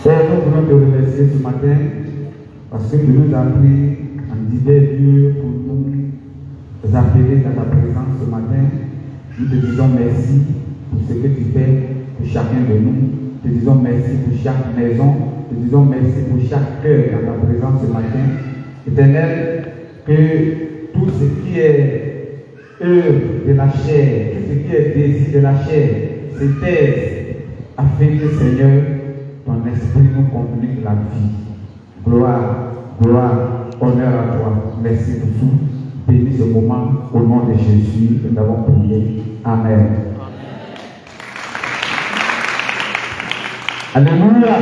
Père, nous voulons te remercier ce matin parce que tu nous as pris en divers lieux pour nous appeler dans ta présence ce matin. Nous te disons merci pour ce que tu fais pour chacun de nous. Te disons merci pour chaque maison. Te disons merci pour chaque cœur dans ta présence ce matin. Éternel, que tout ce qui est œuvre de la chair, tout ce qui est désir de la chair, se taise afin que, Seigneur, ton esprit nous communique la vie. Gloire, gloire, honneur à toi. Merci pour tout. Bénis ce moment au nom de Jésus. Nous avons prié. Amen. Alléluia.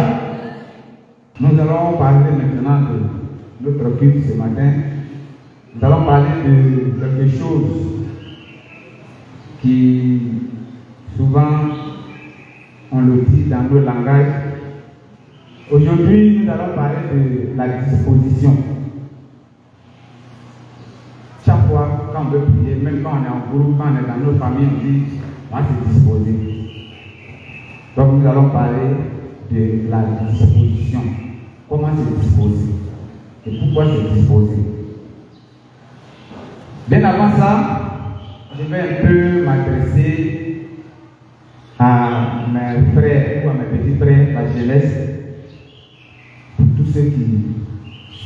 Nous allons parler maintenant de notre culte ce matin. Nous allons parler de quelque chose qui souvent on le dit dans nos langages. Aujourd'hui, nous allons parler de la disposition. Chaque fois, quand on veut prier, même quand on est en groupe, quand on est dans nos familles, on dit on va se disposer. Donc, nous allons parler de la disposition. Comment se disposer et pourquoi se disposer. Bien avant ça, je vais un peu m'adresser à mes frères ou à mes petits frères, la jeunesse, pour tous ceux qui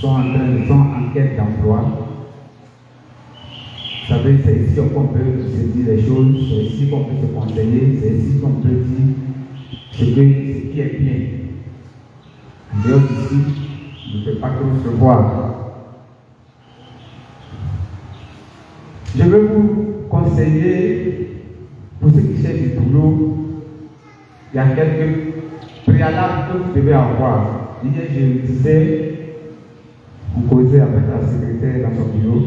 sont en quête d'emploi. Vous savez, c'est ici qu'on peut se dire les choses, c'est ici qu'on peut se conseiller, c'est ici qu'on peut dire ce qui est bien. En dehors d'ici, je ne peux pas trop se voir. Je veux vous conseiller, pour ceux qui cherchent du boulot, il y a quelques préalables que vous devez avoir. Hier, je disais, on causait avec la secrétaire dans son bureau,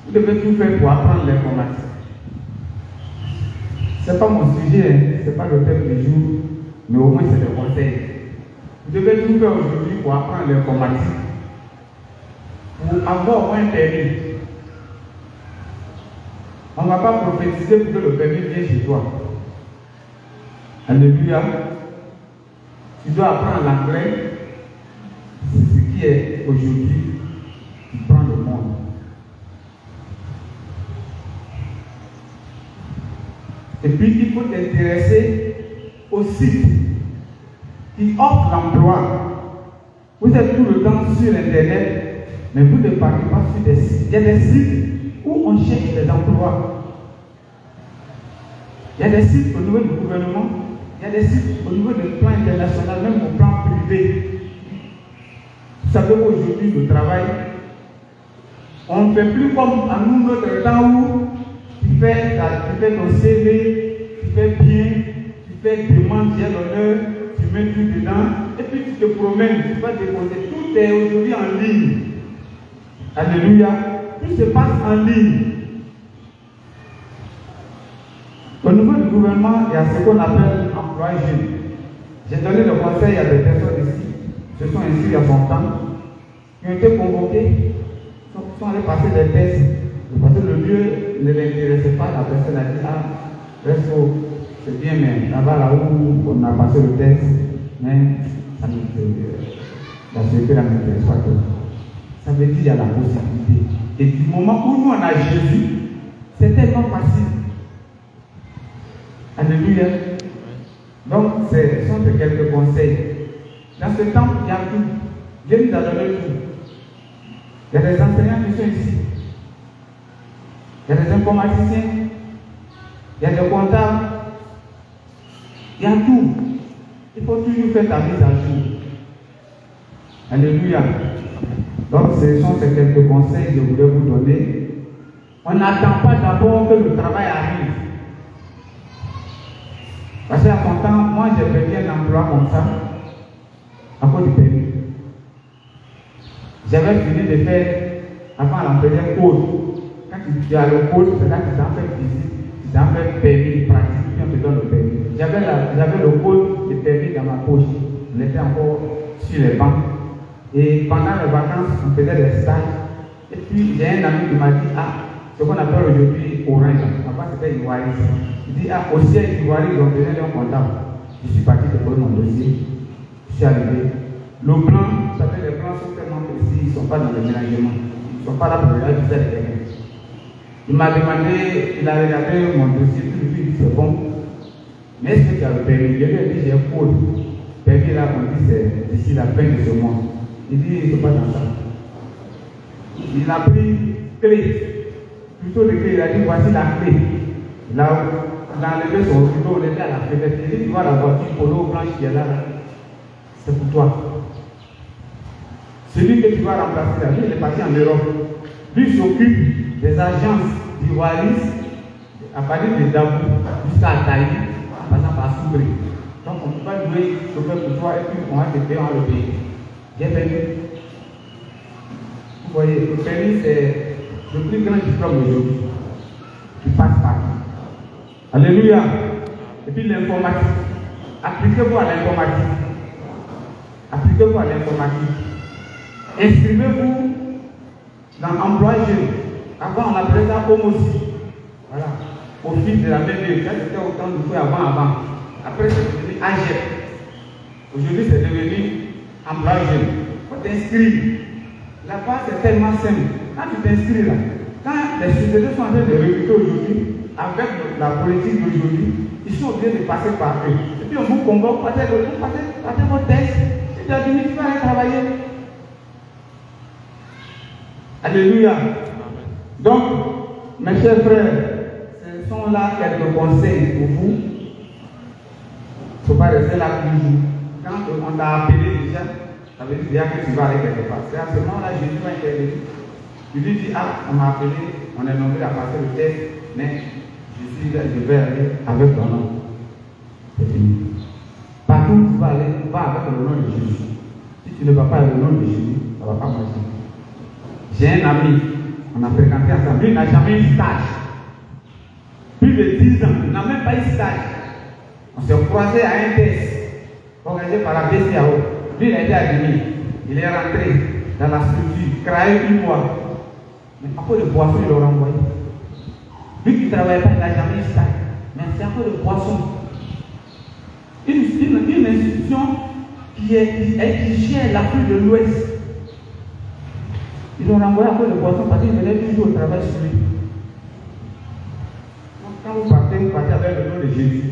vous devez tout faire pour apprendre l'informatique. Ce n'est pas mon sujet, ce n'est pas le thème du jour, mais au moins c'est le conseil. Vous devez tout faire aujourd'hui pour apprendre l'informatique, pour avoir au moins un permis. On ne va pas prophétiser pour que le permis vienne chez toi. Alléluia. Tu dois apprendre l'anglais. C'est ce qui est aujourd'hui qui prend le monde. Et puis il faut t'intéresser aux sites qui offrent l'emploi. Vous êtes tout le temps sur Internet, mais vous ne partez pas sur des sites. Il y a des sites où on cherche des emplois. Il y a des sites au niveau du gouvernement, il y a des sites au niveau du plan international, même au plan privé. Vous savez qu'aujourd'hui, le travail, on ne fait plus comme à nous, notre temps où tu fais ton CV, tu fais bien, tu fais demande, j'ai l'honneur, tu mets tout dedans, et puis tu te promènes, tu vas déposer. Tout est aujourd'hui en ligne. Alléluia. Tout se passe en ligne. Au niveau du gouvernement, il y a ce qu'on appelle emploi jeune. J'ai donné le conseil à des personnes ici, se sont inscrits il y a son temps, qui ont été convoqués, sont allés passer des tests. Parce que le lieu ne l'intéressait pas, la personne a dit ah, resto, c'est bien, mais là-bas, là où on a passé le test, mais ça la sécurité ne m'intéresse pas trop. Ça veut dire qu'il y a la possibilité. Et du moment où nous on a Jésus, c'est tellement facile. Alléluia. Donc, ce sont quelques conseils. Dans ce temps, il y a tout. Dieu nous a donné tout. Il y a des enseignants qui sont ici. Il y a des informaticiens. Il y a des comptables. Il y a tout. Il faut toujours faire ta mise à jour. Alléluia. Donc, ce sont ces quelques conseils que je voulais vous donner. On n'attend pas d'abord que le travail arrive. Parce qu'à mon temps, moi j'ai perdu un emploi comme ça, à cause du permis. J'avais fini de faire, avant l'employeur code. Quand tu as le code, c'est là que tu t'en fais visite, tu t'en fais permis pratique, puis on te donne le permis. J'avais le code de permis dans ma poche. On était encore sur les bancs. Et pendant les vacances, on faisait des stages. Et puis j'ai un ami qui m'a dit, ce qu'on appelle aujourd'hui Orange, avant c'était Ivoire. Il dit, au siège d'Ivoire, ils ont donné leur comptable. Je suis parti déposer mon dossier. suis arrivé. Le plan, vous savez, les plans sont tellement précis, ils ne sont pas dans le ménagement. Ils ne sont pas là pour regarder du fait. Il m'a demandé, il a regardé mon dossier, tout lui dit c'est bon. Mais est-ce que tu as le permis? Je lui ai dit j'ai cours. Permis là, on dit c'est d'ici la fin de ce mois. Il dit il ne faut pas dans ça. Il a pris clé. Plutôt de clé, il a dit voici la clé. Il a enlevé son rideau, on était à la fenêtre. Il dit tu vois la voiture polo blanche qui est là, c'est pour toi. Celui que tu vas remplacer là, lui il est parti en Europe. Lui s'occupe des agences d'Ivoiris à partir de Dabou jusqu'à Taï, en passant par Soubré. Donc on ne peut pas louer chauffeur pour toi et puis on va te payer en le pays. J'ai permis. Vous voyez, le permis c'est le plus grand diplôme aujourd'hui. Tu passes partout. Alléluia. Et puis l'informatique. Appliquez-vous à l'informatique. Appliquez-vous à l'informatique. Inscrivez-vous dans emploi jeune. Avant on appelait ça comme aussi. Voilà. Au fil de la même vie. Ça c'était autant de fois avant. Après c'est devenu AGEP. Aujourd'hui c'est devenu emploi jeune. Il faut t'inscrire. Là-bas c'est tellement simple. Quand tu t'inscris là, quand les sociétés sont en train de recruter aujourd'hui, avec la politique d'aujourd'hui, ils sont obligés de passer par eux. Et puis on vous convoque, passez vos tests, et tu as dit tu vas aller travailler. Alléluia. Donc, mes chers frères, ce sont là quelques conseils pour vous. Il ne faut pas rester là toujours. Quand on t'a appelé déjà, ça veut dire que tu vas aller quelque part. C'est à ce moment-là que Jésus m'a intervenu. Je lui dis, on m'a appelé, on est nommé à passer le test, mais je vais aller avec ton nom. C'est fini. Partout où tu vas aller, va avec le nom de Jésus. Si tu ne vas pas avec le nom de Jésus, ça ne va pas marcher. J'ai un ami, on a fréquenté ensemble, lui il n'a jamais eu stage. Plus de 10 ans, il n'a même pas eu stage. On s'est croisé à un test organisé par la BCAO. Lui il a été admis, il est rentré dans la structure, créé une fois. Mais à cause de poisson, il l'a renvoyé. Lui qui ne travaille pas, il n'a jamais eu stage. Mais c'est à cause de poisson. Une institution qui gère l'Afrique de l'Ouest. Ils l'ont renvoyé à cause de poisson parce qu'il venait toujours au travail sur lui. Donc quand vous partez avec le nom de Jésus.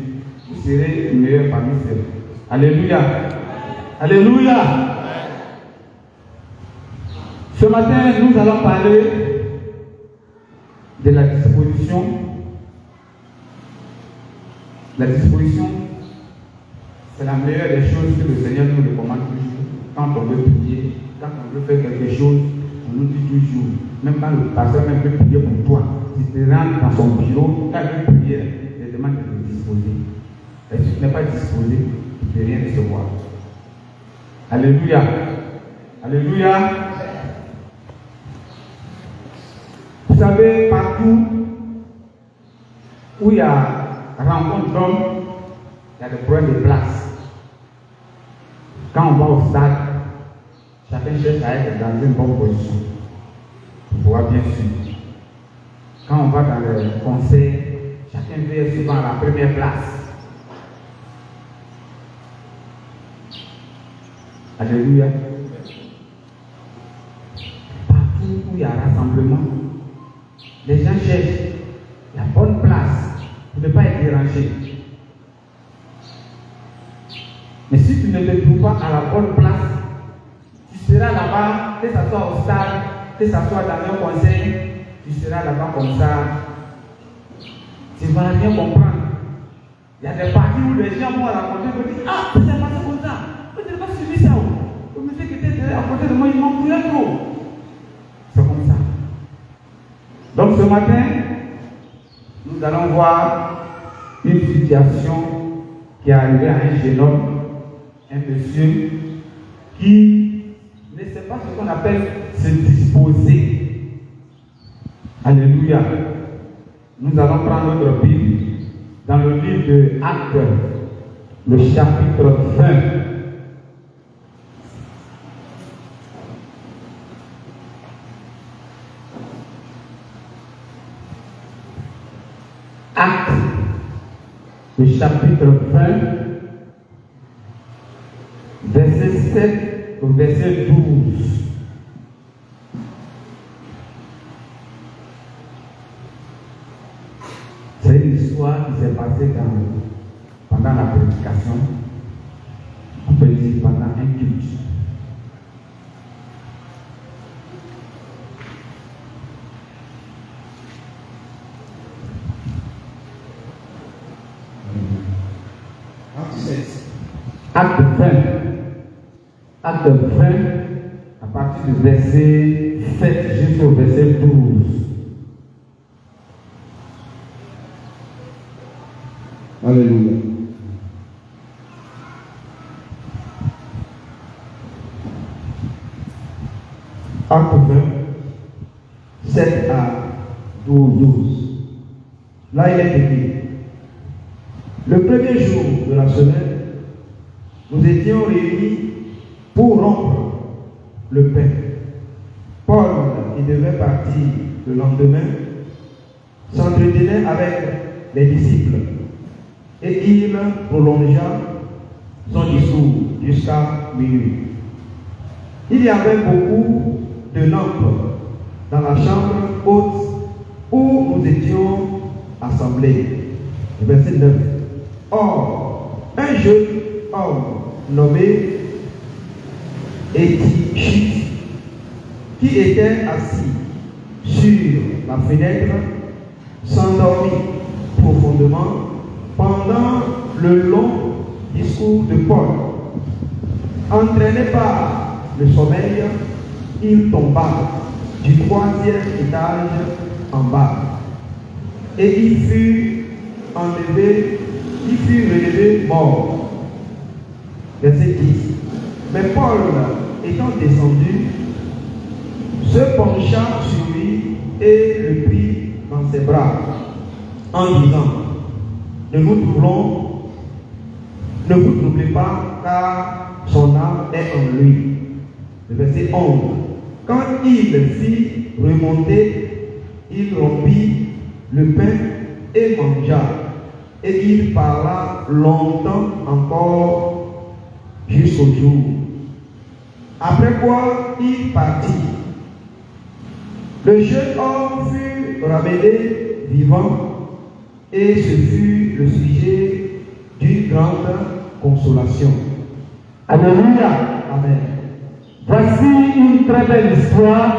Vous serez le meilleur parmi ceux. Alléluia. Alléluia. Ce matin, nous allons parler de la disposition. La disposition, c'est la meilleure des choses que le Seigneur nous recommande toujours. Quand on veut prier, quand on veut faire quelque chose, on nous dit toujours, même quand le pasteur même veut prier pour toi, si tu rentres dans son bureau, quand il veut prier, il demande de te disposer. Et si tu n'es pas disposé, tu ne peux rien recevoir. Alléluia. Alléluia. Vous savez, partout où il y a rencontre d'hommes, il y a des problèmes de place. Quand on va au stade, chacun cherche à être dans une bonne position pour pouvoir bien suivre. Quand on va dans le concert, chacun veut être souvent à la première place. Alléluia. Partout où il y a rassemblement, les gens cherchent la bonne place pour ne pas être dérangés. Mais si tu ne te trouves pas à la bonne place, tu seras là-bas, que ce soit au stade, que ce soit dans un conseil, tu seras là-bas comme ça. Tu ne vas rien comprendre. Il y a des parties où les gens vont raconter et vont dire, ah, ça s'est passé comme ça. Vous n'avez pas suivi ça. Le monsieur qui était à côté de moi, il m'en voulait trop. C'est comme ça. Donc ce matin, nous allons voir une situation qui est arrivée à un jeune homme, un monsieur, qui ne sait pas ce qu'on appelle se disposer. Alléluia. Nous allons prendre notre Bible dans le livre de Actes, le chapitre 20. Actes, le chapitre 20, verset 7 au verset 12. C'est une histoire qui s'est passée pendant la prédication, on peut dire pendant un culte. Acte 20. Acte 20, à partir du verset 7 jusqu'au verset 12. Alléluia. Acte 20, 7 à 12. Là, il est écrit: le premier jour de la semaine, nous étions réunis pour rompre le pain. Paul, qui devait partir le lendemain, s'entretenait avec les disciples et il prolongea son discours jusqu'à minuit. Il y avait beaucoup de lampes dans la chambre haute où nous étions assemblés. Verset 9. Or, un jeune homme nommé Étichite, qui était assis sur la fenêtre, s'endormit profondément pendant le long discours de Paul. Entraîné par le sommeil, il tomba du 3e étage en bas et il fut relevé mort. Verset 10. Mais Paul, étant descendu, se pencha sur lui et le prit dans ses bras en disant: ne vous troublez pas, car son âme est en lui. Le verset 11. Quand il fit remonter, il rompit le pain et mangea, et il parla longtemps encore jusqu'au jour. Après quoi, il partit. Le jeune homme fut ramené vivant, et ce fut le sujet d'une grande consolation. Alléluia. Amen. Voici une très belle histoire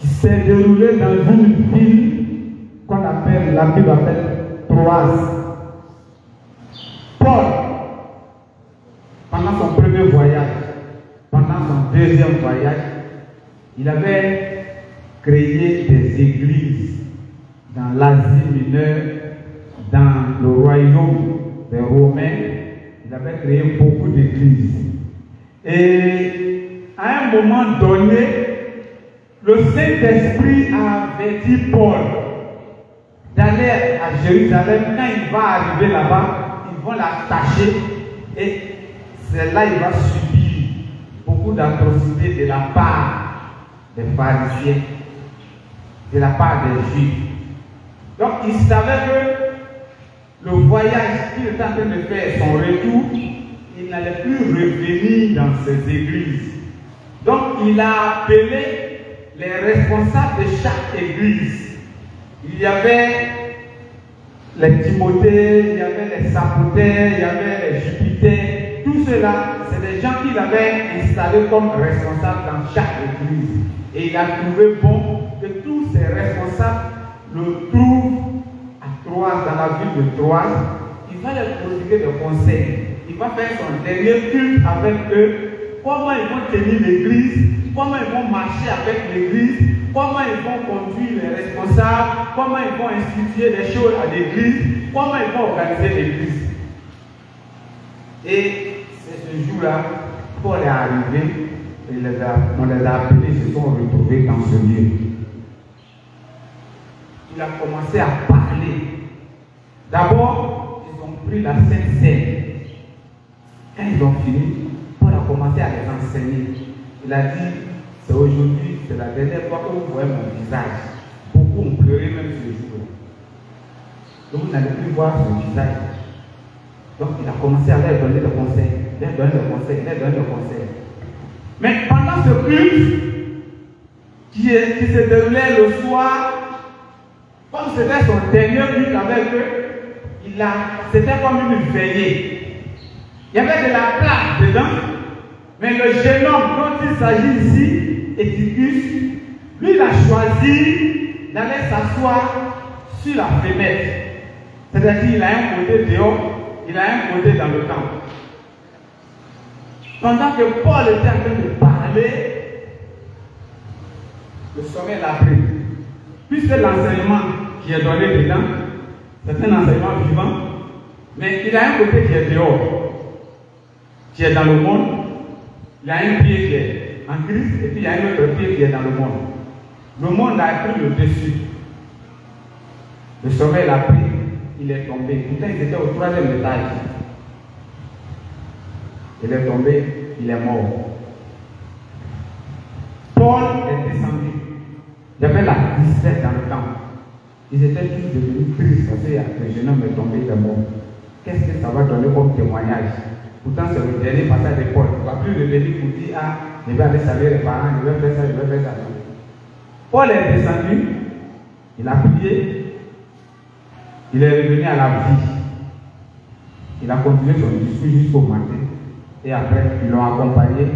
qui s'est déroulée dans une ville qu'on appelle, la Bible appelle Troas. Paul, pendant son premier voyage, pendant son deuxième voyage, il avait créé des églises dans l'Asie mineure, dans le royaume des Romains. Il avait créé beaucoup d'églises. Et à un moment donné, le Saint-Esprit a averti Paul d'aller à Jérusalem. Quand il va arriver là-bas, ils vont l'attacher et c'est là qu'il va subir beaucoup d'atrocités de la part des pharisiens, de la part des Juifs. Donc il savait que le voyage qu'il était en train de faire, son retour, il n'allait plus revenir dans ces églises. Donc il a appelé les responsables de chaque église. Il y avait les Timothée, il y avait les Sapothées, il y avait les Jupiter. Tout cela, c'est des gens qu'il avait installés comme responsables dans chaque église. Et il a trouvé bon que tous ces responsables le trouvent à Troas, dans la ville de Troas. Il va leur prodiguer des conseils. Il va faire son dernier culte avec eux. Comment ils vont tenir l'église, comment ils vont marcher avec l'église, comment ils vont conduire les responsables, comment ils vont instituer des choses à l'église, comment ils vont organiser l'église. Et c'est ce jour-là, Paul est arrivé, et on les a appelés, ils se sont retrouvés dans ce lieu. Il a commencé à parler. D'abord, ils ont pris la Sainte Seine. Quand ils ont fini, Paul a commencé à les enseigner. Il a dit, c'est aujourd'hui, c'est la dernière fois que vous voyez mon visage. Beaucoup ont pleuré même ce jour-là. Donc vous n'allez plus voir son visage. Donc il a commencé à leur donner des conseils. Il donne le conseil, il donne le conseil. Mais pendant ce culte qui se déroulait le soir, comme c'était son dernier culte avec eux, c'était comme une veillée. Il y avait de la place dedans, mais le jeune homme dont il s'agit ici, Éticus, lui il a choisi d'aller s'asseoir sur la fenêtre. C'est-à-dire il a un côté dehors, il a un côté dans le temple. Pendant que Paul était en train de parler, le sommeil l'a pris. Puisque l'enseignement qui est donné dedans, c'est un enseignement vivant, mais il a un côté qui est dehors, qui est dans le monde. Il a un pied qui est en Christ, et puis il y a un autre pied qui est dans le monde. Le monde a pris le dessus. Le sommeil l'a pris, il est tombé. Pourtant, il était au 3e étage. Il est tombé, il est mort. Paul est descendu. Il y avait la tristesse dans le temple. Ils étaient tous devenus tristes parce que le jeune homme est tombé, il est mort. Qu'est-ce que ça va donner comme témoignage? Pourtant, c'est le dernier passage de Paul. Il ne va plus revenir pour dire, ah, je vais aller saluer les parents, je vais faire ça, je vais faire ça. Paul est descendu, il a prié, il est revenu à la vie. Il a continué son discours jusqu'au matin. Et après, ils l'ont accompagné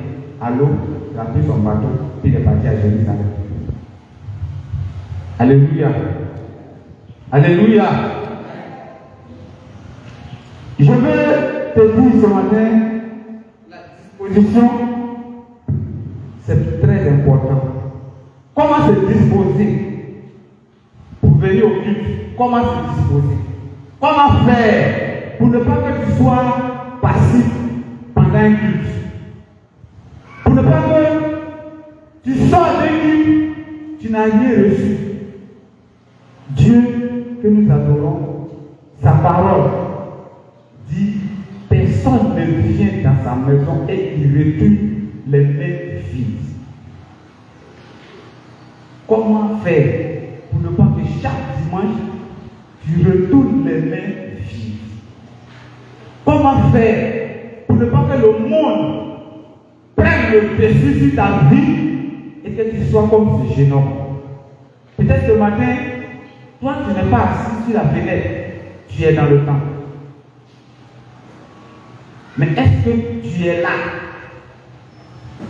à l'eau, il a pris son bateau, puis il est parti à Jérusalem. Alléluia. Alléluia. Je veux te dire ce matin, la disposition, c'est très important. Comment se disposer pour venir au culte? Comment se disposer? Comment faire pour ne pas que tu sois passif pendant un culte? Pour ne pas que tu sors d'un culte, tu n'as rien reçu. Dieu que nous adorons, sa parole dit, personne ne vient dans sa maison et il retourne les mains vides. Comment faire pour ne pas que chaque dimanche, tu retournes les mains vides? Comment faire pour ne pas que le monde prenne le dessus sur ta vie et que tu sois comme ce jeune homme? Peut-être ce matin, toi tu n'es pas assis sur la fenêtre, tu es dans le temple. Mais est-ce que tu es là?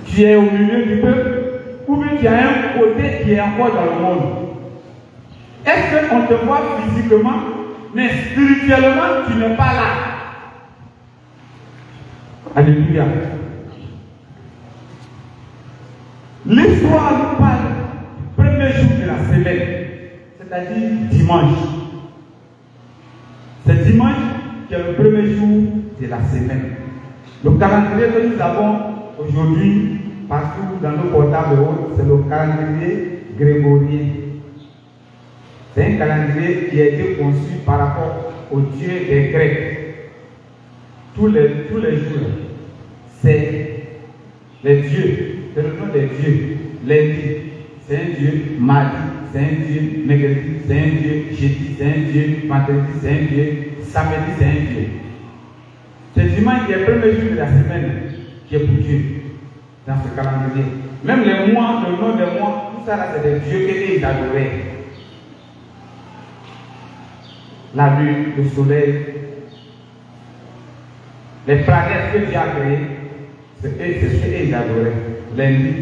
Tu es au milieu du peuple? Ou bien tu as un côté qui est encore dans le monde? Est-ce qu'on te voit physiquement, mais spirituellement, tu n'es pas là? Alléluia. L'histoire nous parle du premier jour de la semaine, c'est-à-dire dimanche. C'est dimanche qui est le premier jour de la semaine. Le calendrier que nous avons aujourd'hui, partout dans nos portables, c'est le calendrier grégorien. C'est un calendrier qui a été conçu par rapport au Dieu des Grecs. Tous les jours, c'est les dieux, c'est le nom des dieux. Lundi, c'est un Dieu. Mardi, c'est un Dieu. Mercredi, c'est un Dieu. Jeudi, c'est un Dieu. Vendredi, c'est un Dieu. Samedi, c'est un Dieu. C'est dimanche qui est le premier jour de la semaine qui est pour Dieu dans ce calendrier. Même les mois, le nom des mois, tout ça là, c'est des dieux qu'ils adoraient. La lune, le soleil, les planètes que Dieu a créées, c'est ce qu'ils adoraient. Lundi,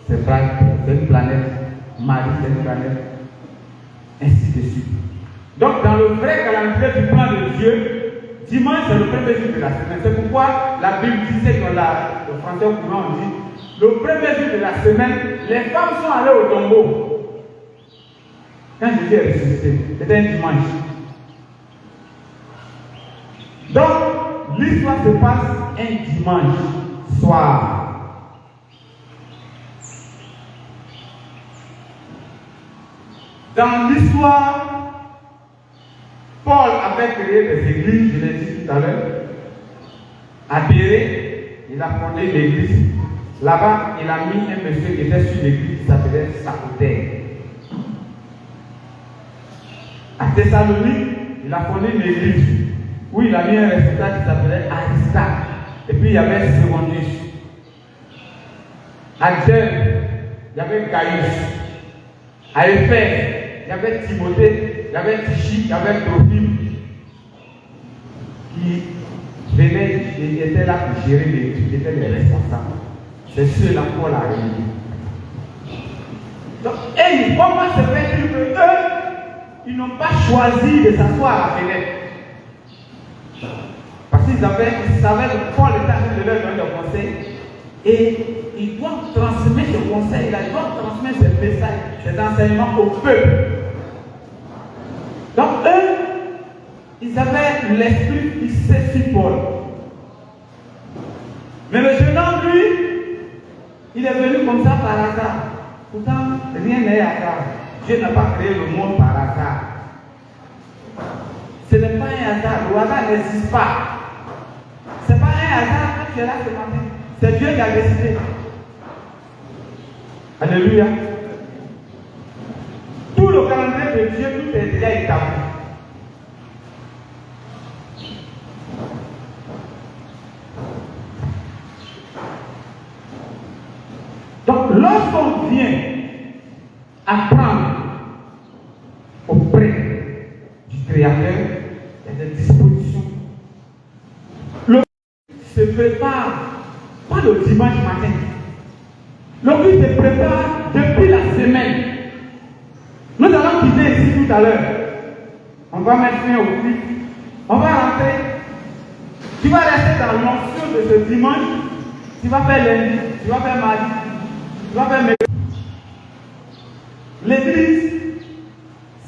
c'est une planète. Mardi, c'est une planète. Ainsi de suite. Donc, dans le vrai calendrier du plan de Dieu, dimanche, c'est le premier jour de la semaine. C'est pourquoi la Bible disait que le français au courant, on dit le premier jour de la semaine, les femmes sont allées au tombeau. Quand Jésus est ressuscité, c'était un dimanche. Donc, l'histoire se passe un dimanche soir. Dans l'histoire, Paul avait créé des églises, je l'ai dit tout à l'heure. À Bérée, il a fondé l'église. Là-bas, il a mis un monsieur qui était sur l'église qui s'appelait Sacoteur. À Thessalonique, il a fondé une église où il a mis un responsable qui s'appelait Aristarque. Et puis puis il y avait Secondus. À Thèbes, il y avait Gaius. À Éphèse, il y avait Timothée, il y avait Tichy, il y avait Trophime qui venaient et étaient là pour gérer l'étude, qui étaient les responsables. C'est ceux-là qu'on l'a réuni. Donc, et comment se fait-il que eux, ils n'ont pas choisi de s'asseoir à la fenêtre? Parce qu'ils savaient que Paul était en train de leur donner le conseil et ils doivent transmettre ce conseil-là, ils doivent transmettre ce message, ces enseignements au peuple. Donc eux, ils avaient l'esprit fixé sur Paul. Mais le jeune homme, lui, il est venu comme ça par hasard. Pourtant, rien n'est hasard. Dieu n'a pas créé le monde par hasard. Ce n'est pas un hasard. Le hasard n'existe pas. Ce n'est pas un hasard que tu es là ce matin. C'est Dieu qui a décidé. Alléluia. Tout le calendrier de Dieu, tout est déjà établi. Donc, lorsqu'on vient apprendre auprès du Créateur, il y a des dispositions. Le se prépare pas le dimanche matin. Le culte se prépare depuis la semaine. Nous allons quitter ici tout à l'heure. On va mettre fin au culte. On va rentrer. Tu vas rester dans l'onction de ce dimanche. Tu vas faire lundi. Tu vas faire mardi. Tu vas faire mercredi. L'église,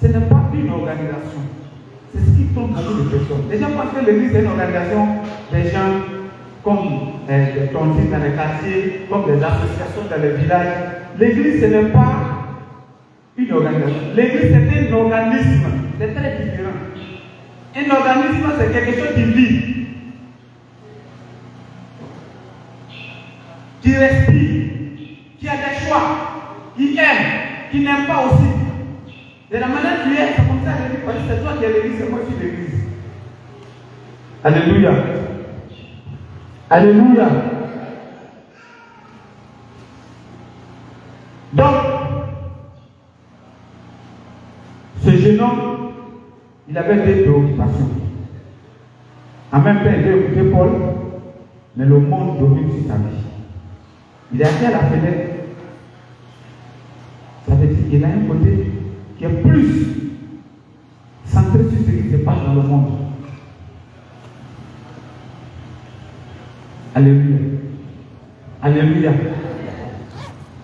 ce n'est pas une organisation. C'est ce qui tombe beaucoup de personnes. Les gens pensent que l'église est une organisation des gens comme des tontines dans les quartiers, comme des associations dans les villages. L'église, ce n'est pas une organisation. L'église, c'est un organisme. C'est très différent. Un organisme, c'est quelque chose qui vit, qui respire, qui a des choix, qui aime, qui n'aime pas aussi. De la manière que tu es, c'est comme ça l'église. C'est toi qui es l'église, c'est moi qui suis l'église. Alléluia. Alléluia. Donc, ce jeune homme, il avait des préoccupations. En même temps, il a écouté Paul, mais le monde domine sur sa vie. Il est assis à la fenêtre. Ça veut dire qu'il a un côté qui est plus centré sur ce qui se passe dans le monde. Alléluia. Alléluia.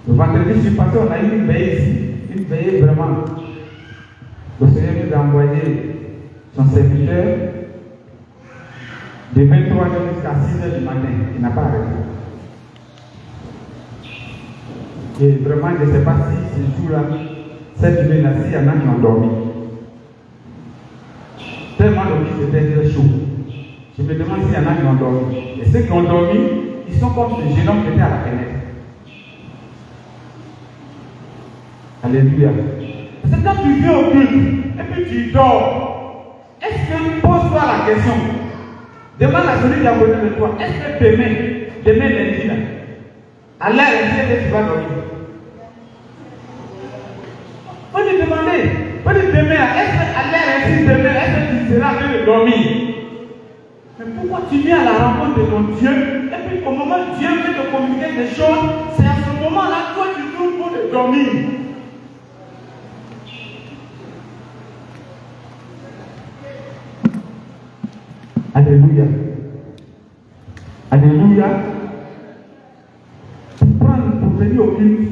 Le vendredi, je suis passé, on a eu une veillée ici. Une veillée vraiment. Le Seigneur nous a envoyé son serviteur de 23h jusqu'à 6h du matin. Il n'a pas arrêté. Et vraiment, je ne sais pas si ce jour-là, cette nuit-là, il y en a qui ont dormi. Tellement le fils était très chaud. Je me demande s'il y en a qui ont dormi. Et ceux qui ont dormi, ils sont comme ce jeune homme qui était à la fenêtre. Alléluia. C'est quand tu viens au culte et puis tu dors. Est-ce que pose-toi la question? Demande à celui qui a côté de toi. Est-ce que demain lundi là, à l'heure que tu vas dormir? Faut lui demander. Faut lui demander. Est-ce qu'à l'heure demain, est-ce que tu seras mieux de dormir? Mais pourquoi tu viens à la rencontre de ton Dieu et puis au moment où Dieu veut te communiquer des choses, c'est à ce moment-là que toi tu trouves pour te dormir. Alléluia. Alléluia. Pour venir au culte,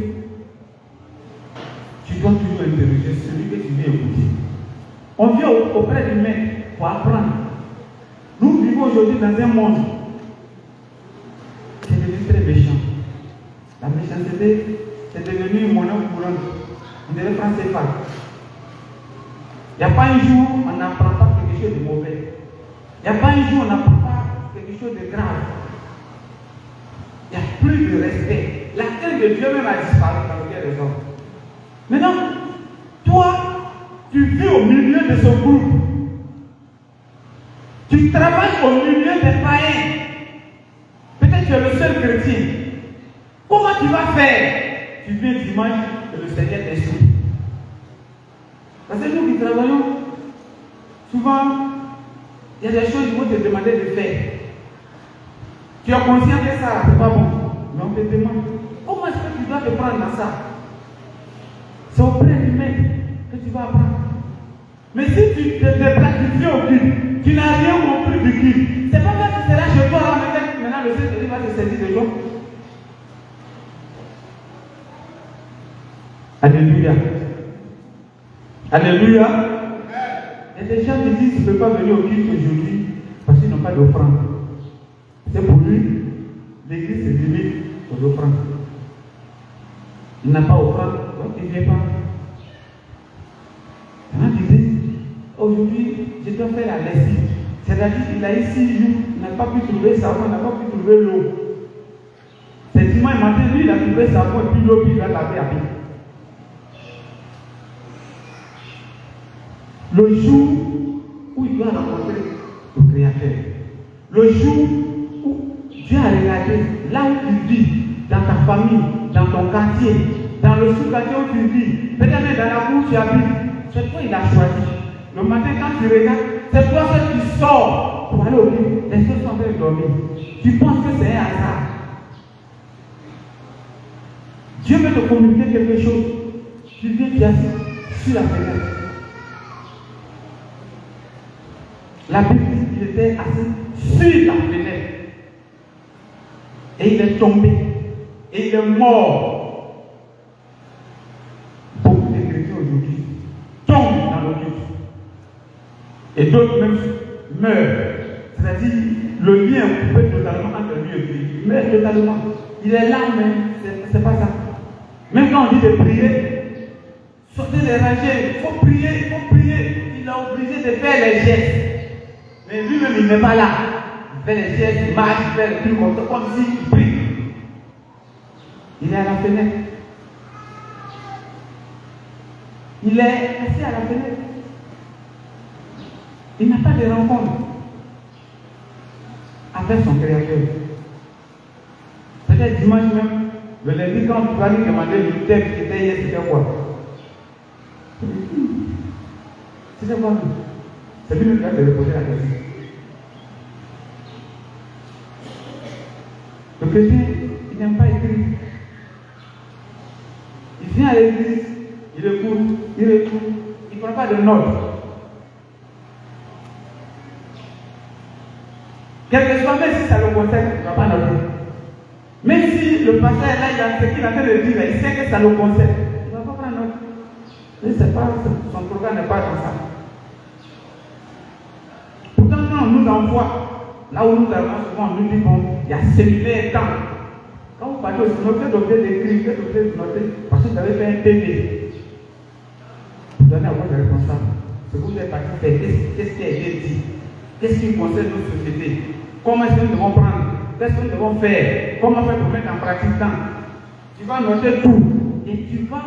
tu dois toujours interroger celui que tu viens écouter. On vient auprès du maître pour apprendre. Nous vivons aujourd'hui dans un monde qui est devenu très méchant. La méchanceté, c'est devenu une monnaie courante. On devrait prendre ses pas. Il n'y a pas un jour où on n'apprend pas quelque chose de mauvais. Il n'y a pas un jour où on n'apprend pas quelque chose de grave. Il n'y a plus de respect. La crainte de Dieu même a disparu dans le cœur des hommes. Maintenant, toi, tu vis au milieu de ce groupe. Tu travailles au milieu des païens. tu es le seul chrétien, comment tu vas faire? Tu viens dimanche et le Seigneur t'instruit. Parce que nous qui travaillons, souvent, il y a des choses qu'ils vont te demander de faire. Tu es conscient que ça, c'est pas bon. Mais on te demande, comment est-ce que tu dois te prendre dans ça? C'est auprès du maître que tu vas apprendre. Mais si tu te pratiques au culte, tu n'as rien compris du culte. C'est pas parce que tu seras chez toi là, maintenant le Seigneur va te servir de toi. Alléluia. Alléluia. Il y a des gens qui disent qu'ils ne peuvent pas venir au culte aujourd'hui parce qu'ils n'ont pas d'offrande. C'est pour lui, l'église se limite aux offrandes. Il n'a pas d'offrande, donc il ne vient pas. Il y en a qui disent, aujourd'hui, je dois faire la lessive. C'est-à-dire qu'il a eu 6 jours, il n'a pas pu trouver savon, il n'a pas pu trouver l'eau. C'est dimanche matin, lui, il a trouvé savon et puis l'eau, puis il va laver avec. Le jour où il doit rencontrer le Créateur, le jour où Dieu a regardé là où tu vis, dans ta famille, dans ton quartier, dans le sous-quartier où tu vis, peut-être même dans la cour où tu habites, c'est toi il a choisi. Le matin quand tu regardes, c'est toi seul qui sors pour aller au lit. Les autres sont en train de dormir. Tu penses que c'est un hasard. Dieu veut te communiquer quelque chose. Tu viens, tu es assis sur la fenêtre. La Bible dit qu'il était assis sur la fenêtre. Et il est tombé. Et il est mort. Beaucoup de chrétiens aujourd'hui tombent dans le doute. Et d'autres même meurent. C'est-à-dire, le lien est coupé totalement entre lui et Dieu. Il meurt totalement. Il est là, mais c'est pas ça. Même quand on dit de prier, sortez les rangées, il faut prier. Il est obligé de faire les gestes. Mais lui-même, il n'est pas là. Il fait les gestes, il marche, il fait les trucs comme s'il prie. Il est à la fenêtre. Il est assis à la fenêtre. Il n'a pas de rencontre avec son Créateur. Peut-être dimanche même, le lundi, quand tu vas lui demander le thème qui était hier, c'était quoi? C'était quoi? C'est lui qui va te reposer la question. Le chrétien, il n'aime pas écrire. Il vient à l'église, il écoute, il ne prend pas de notes. Quel que soit, même si ça le concerne, il ne va pas noter. Même si le pasteur est là, il a ce qu'il est en train de dire, il sait que ça le concerne, il ne va pas prendre note. Mais c'est pas, son programme n'est pas comme ça. Pourtant, quand on nous envoie, là où nous allons souvent, on nous dit, bon, il y a séminaire temps. Quand vous partez au séminaire, vous êtes obligé d'écrire, vous êtes obligé de noter, parce que vous avez fait un TV. Vous donnez à votre responsable. Ce que vous êtes parti faire, qu'est-ce qui a été dit? Qu'est-ce qui concerne notre société? Comment est-ce que nous devons prendre? Qu'est-ce que nous devons faire? Comment faire pour mettre en pratique ça? Tu vas noter tout. Et tu vas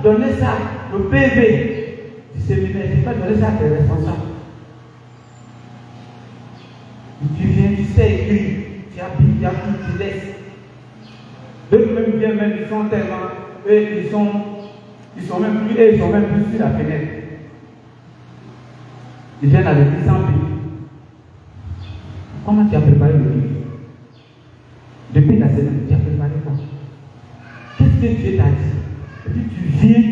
donner ça, le PV du séminaire. Tu vas donner ça à tes responsables. Tu viens, tu sais écrire. Tu habites, tu appuies, tu laisses. D'autres même viennent, même, ils sont tellement. Eux, ils sont même plus sur la fenêtre. Ils viennent avec 10 ans. Comment tu as préparé le livre? Depuis la semaine, tu as préparé quoi? Qu'est-ce que Dieu t'a dit? Et puis tu viens,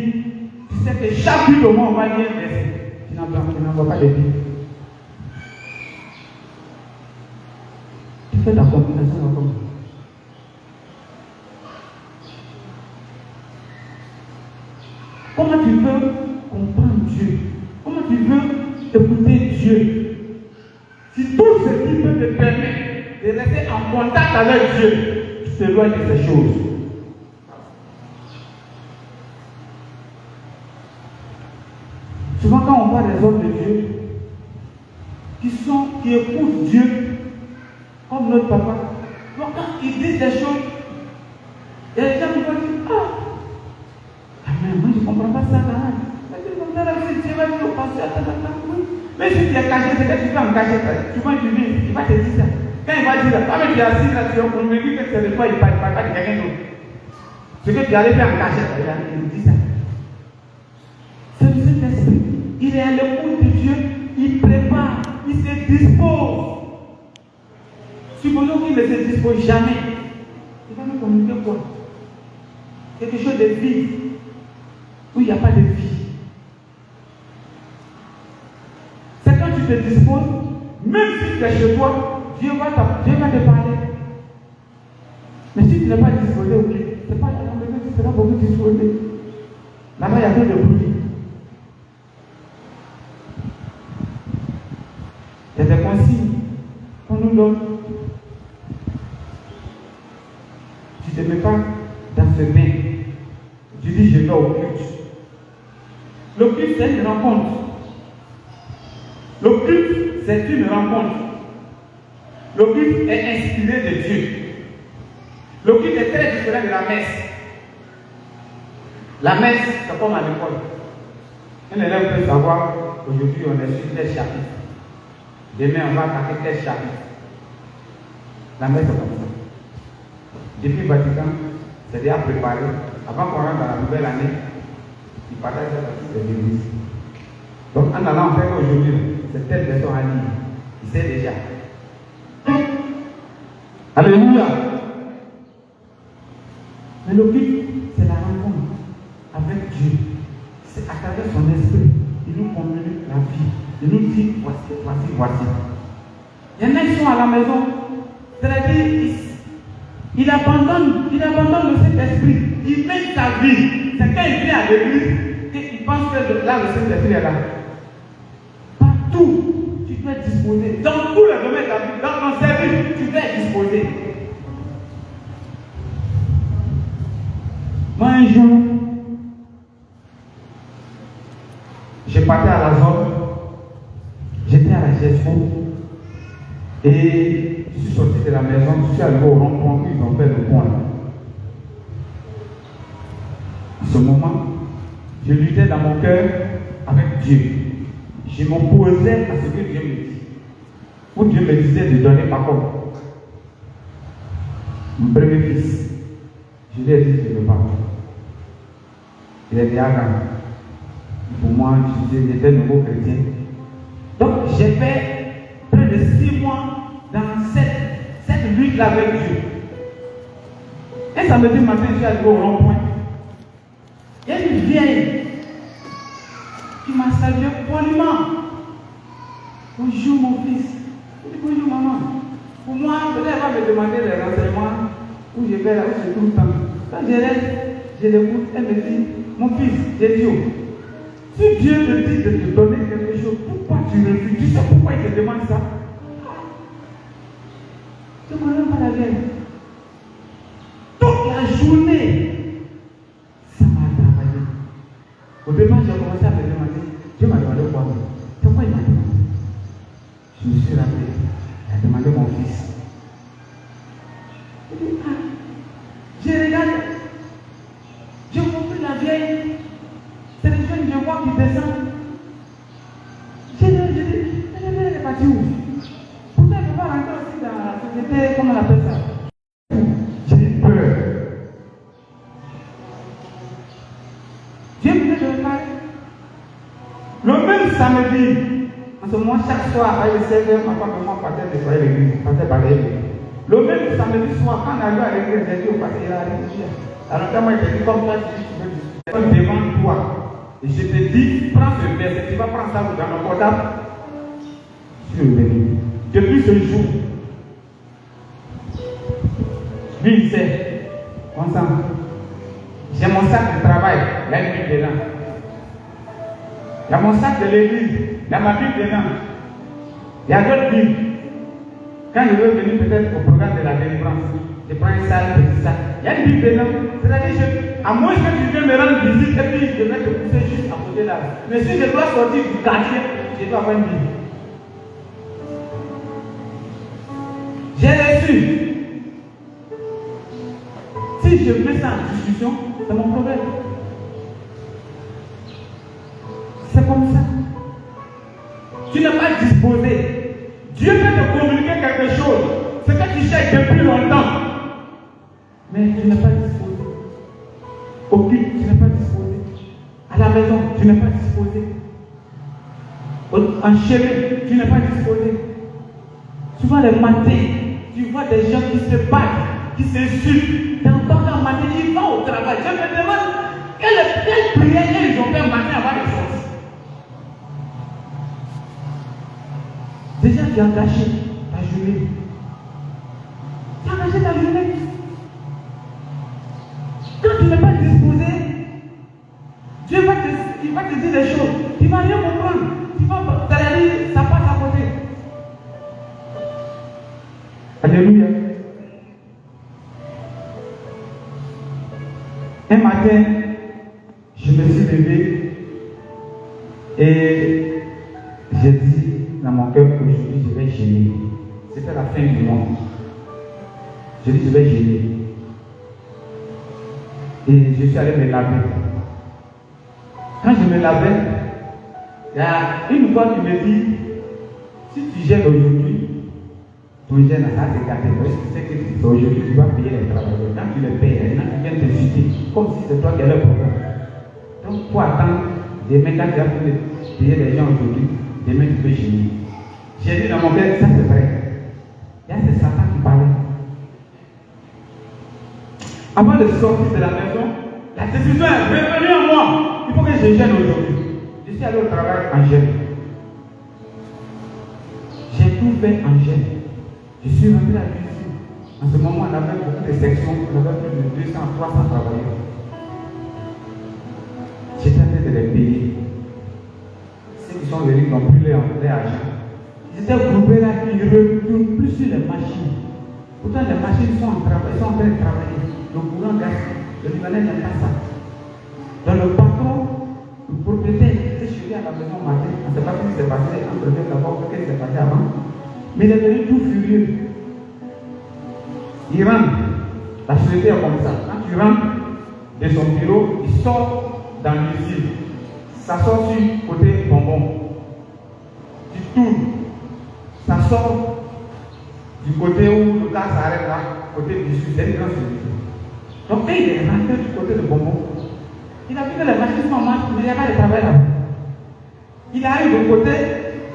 tu sais que chaque jour au moins on va lire un verset. Tu n'envoies pas de Bible. Tu fais ta combinaison comment? Comment tu veux comprendre Dieu? Comment tu veux écouter Dieu? Si tout ce qui peut te permettre de rester en contact avec Dieu, tu t'éloignes de ces choses. Souvent quand on voit des hommes de Dieu qui écoutent Dieu comme notre papa, donc quand ils disent des choses, il y a des gens qui vont dire, mais moi je ne comprends pas ça là. Dieu va dire au pasteur, oui. Mais si tu es caché, c'est que tu vas en cacher. Tu vas lui dire, il va te dire ça. Quand il va dire, ah mais tu es assis là, on me dit que c'est de toi, il ne parle pas de quelqu'un d'autre. Ce que tu allais faire en cachette, il me dit ça. C'est le Saint-Esprit. Il est à l'écoute de Dieu, il prépare, il se dispose. Supposons qu'il ne se dispose jamais. Il va nous communiquer quoi? Quelque chose de vide, où il n'y a pas de vie. C'est quand tu te disposes, même si tu es chez toi, Dieu va te parler. Mais si tu n'es pas disposé, ok, c'est pas la maison, tu seras beaucoup disposé. Là-bas, il y a peu de bruit. Il y a des consignes qu'on nous donne. Tu ne te mets pas dans ce bain. Tu dis, je vais au culte. Le culte, c'est une rencontre. Le culte, c'est une rencontre. Le culte est inspiré de Dieu. Le culte est très différent de la messe. La messe, c'est comme à l'école. Un élève peut savoir, aujourd'hui on est sur tel chapitre. Demain on va attaquer tel chapitre. La messe, c'est comme ça. Depuis Vatican, c'est déjà préparé. Avant qu'on rentre dans la nouvelle année, il partage ça dans toutes les églises. Donc en allant faire aujourd'hui, c'est telle personne à lire. Il sait déjà. Alléluia. Mais le but, c'est la rencontre avec Dieu. C'est à travers son esprit. Il nous communique la vie. Il nous dit voici, voici, voici. Il y en a qui sont à la maison. C'est-à-dire, il abandonne le Saint-Esprit. Il met sa vie. C'est quand il vient à l'église qu'il pense que là, le Saint-Esprit est là. Partout, tu dois être disposé. Dans tous les domaines de la vie, dans ton service, tu dois être disposé. Moi, un jour, je partais à la zone, j'étais à la gestion et je suis sorti de la maison, je suis allé au rond-point, ils ont fait le point. À ce moment, je luttais dans mon cœur avec Dieu. Je m'opposais à ce que Dieu me dit. Où Dieu me disait de donner ma parole. Mon premier fils, je lui ai dit je ne veux pas. Il est déjà grand. Pour moi, j'étais nouveau chrétien. Donc, j'ai fait près de 6 mois dans cette lutte-là avec Dieu. Et samedi matin, je suis arrivé au rond-point. Il y a une vieille qui m'a salué poliment. Bonjour mon fils. Je dis bonjour maman. Pour moi, peut-être elle va me demander les renseignements où je vais là, où je suis tout le temps. Quand je reste, je l'écoute, elle me dit, mon fils, j'ai dit, si Dieu te dit de te donner quelque chose, pourquoi tu refuses? Tu sais pourquoi il te demande ça? Je ne connais pas la vieille. Toute la journée, ça m'a travaillé. Au départ, j'ai commencé à me demander, Dieu m'a demandé quoi? C'est quoi il m'a demandé? Je me suis rappelé, il a demandé mon fils. Je dis, j'ai regardé, j'ai compris la vieille. C'est le jeune, je vois qui descend. J'ai dit, elle est partie où? Pourquoi elle ne va pas rentrer aussi dans la société, comment on appelle ça? J'ai eu peur. Dieu venait de me parler. Le même samedi, en ce moment, chaque soir, à 16h, ma femme et moi partait nettoyer l'église, partait balayer l'église. Le même samedi soir, quand on arrive à l'église, j'ai dit au pasteur, il a réfléchi. Alors, quand moi, j'ai dit, comme toi, tu veux discuter devant toi. Et je te dis, prends ce verset, tu vas prendre ça dans mon portable. Je suis revenu. Depuis ce jour, lui, il sait, ensemble, j'ai mon sac de travail, il y a une Bible dedans. Il y a mon sac de l'église, il y a ma Bible dedans. Il y a d'autres Bibles. Quand je veux venir peut-être au programme de la délivrance, je prends un sac, petit sac. Il y a une Bible dedans. C'est-à-dire, à moins que tu viens me rendre visite et puis je vais te pousser juste à côté là. Mais si je dois sortir du quartier, je dois avoir une Bible. J'ai reçu. Si je mets ça en discussion, c'est mon problème. C'est comme ça. Tu n'es pas disposé. Dieu peut te communiquer quelque chose. mais tu n'es pas disposé. Au culte, tu n'es pas disposé. À la maison, tu n'es pas disposé. En chemin, tu n'es pas disposé. Souvent les matins, tu vois des gens qui se battent, qui s'insultent. Tu entends un matin, ils vont au travail. Je me demande quelle prière ils ont fait un matin avant de sortir. Déjà, tu as gâché ta journée. Tu as gâché ta journée. Quand tu n'es pas disposé, Dieu va te dire des choses. Tu ne vas rien comprendre. Tu vas dire, ça passe à côté. Alléluia. Un matin, je me suis levé et j'ai dit dans mon cœur qu'aujourd'hui je vais gêner. C'était la fin du mois. Je dis je vais gêner. Et je suis allé me laver. Quand je me lavais, il y a une fois qui me dit, si tu gênes aujourd'hui, ton gêne ça c'est gâté. C'est que aujourd'hui tu vas payer les travailleurs. Quand tu les payes, maintenant tu viens te citer, comme si c'est toi qui as le problème. Donc il faut attendre, demain quand tu vas payer les gens aujourd'hui, demain tu peux gêner. J'ai dit dans mon cœur, ça c'est vrai. Il y a c'est Satan qui parlait. Avant de sortir de la maison, la décision est revenue en moi. Il faut que je gêne aujourd'hui. Je suis allé au travail en gêne. J'ai tout fait en gêne. Je suis rentré à l'usine. En ce moment, on avait beaucoup de sections. On avait plus de 200, 300 travailleurs. J'étais en train de les payer. Ceux qui sont venus n'ont plus leur argent. Ils étaient groupés là, ils ne retournent plus sur les machines. Pourtant, les machines sont en train de travailler. Le courant gaspille. Le Libanais n'aime pas ça. Donc le patron, le propriétaire, était chez lui à la maison matin. On ne sait pas ce qui s'est passé entre eux d'abord, ce qui s'est passé avant. Mais il est devenu tout furieux. Il rentre. La société est comme ça. Quand tu rentres de son bureau, il sort dans l'usine. Ça sort sur le côté bonbon. Tu tournes. Ça sort du côté où le gars s'arrête là, côté du sud, c'est une grande société. Donc quand il est rentré du côté de bonbon, il a vu que les machines sont en marche, mais il n'y a pas de travail là. Il arrive du côté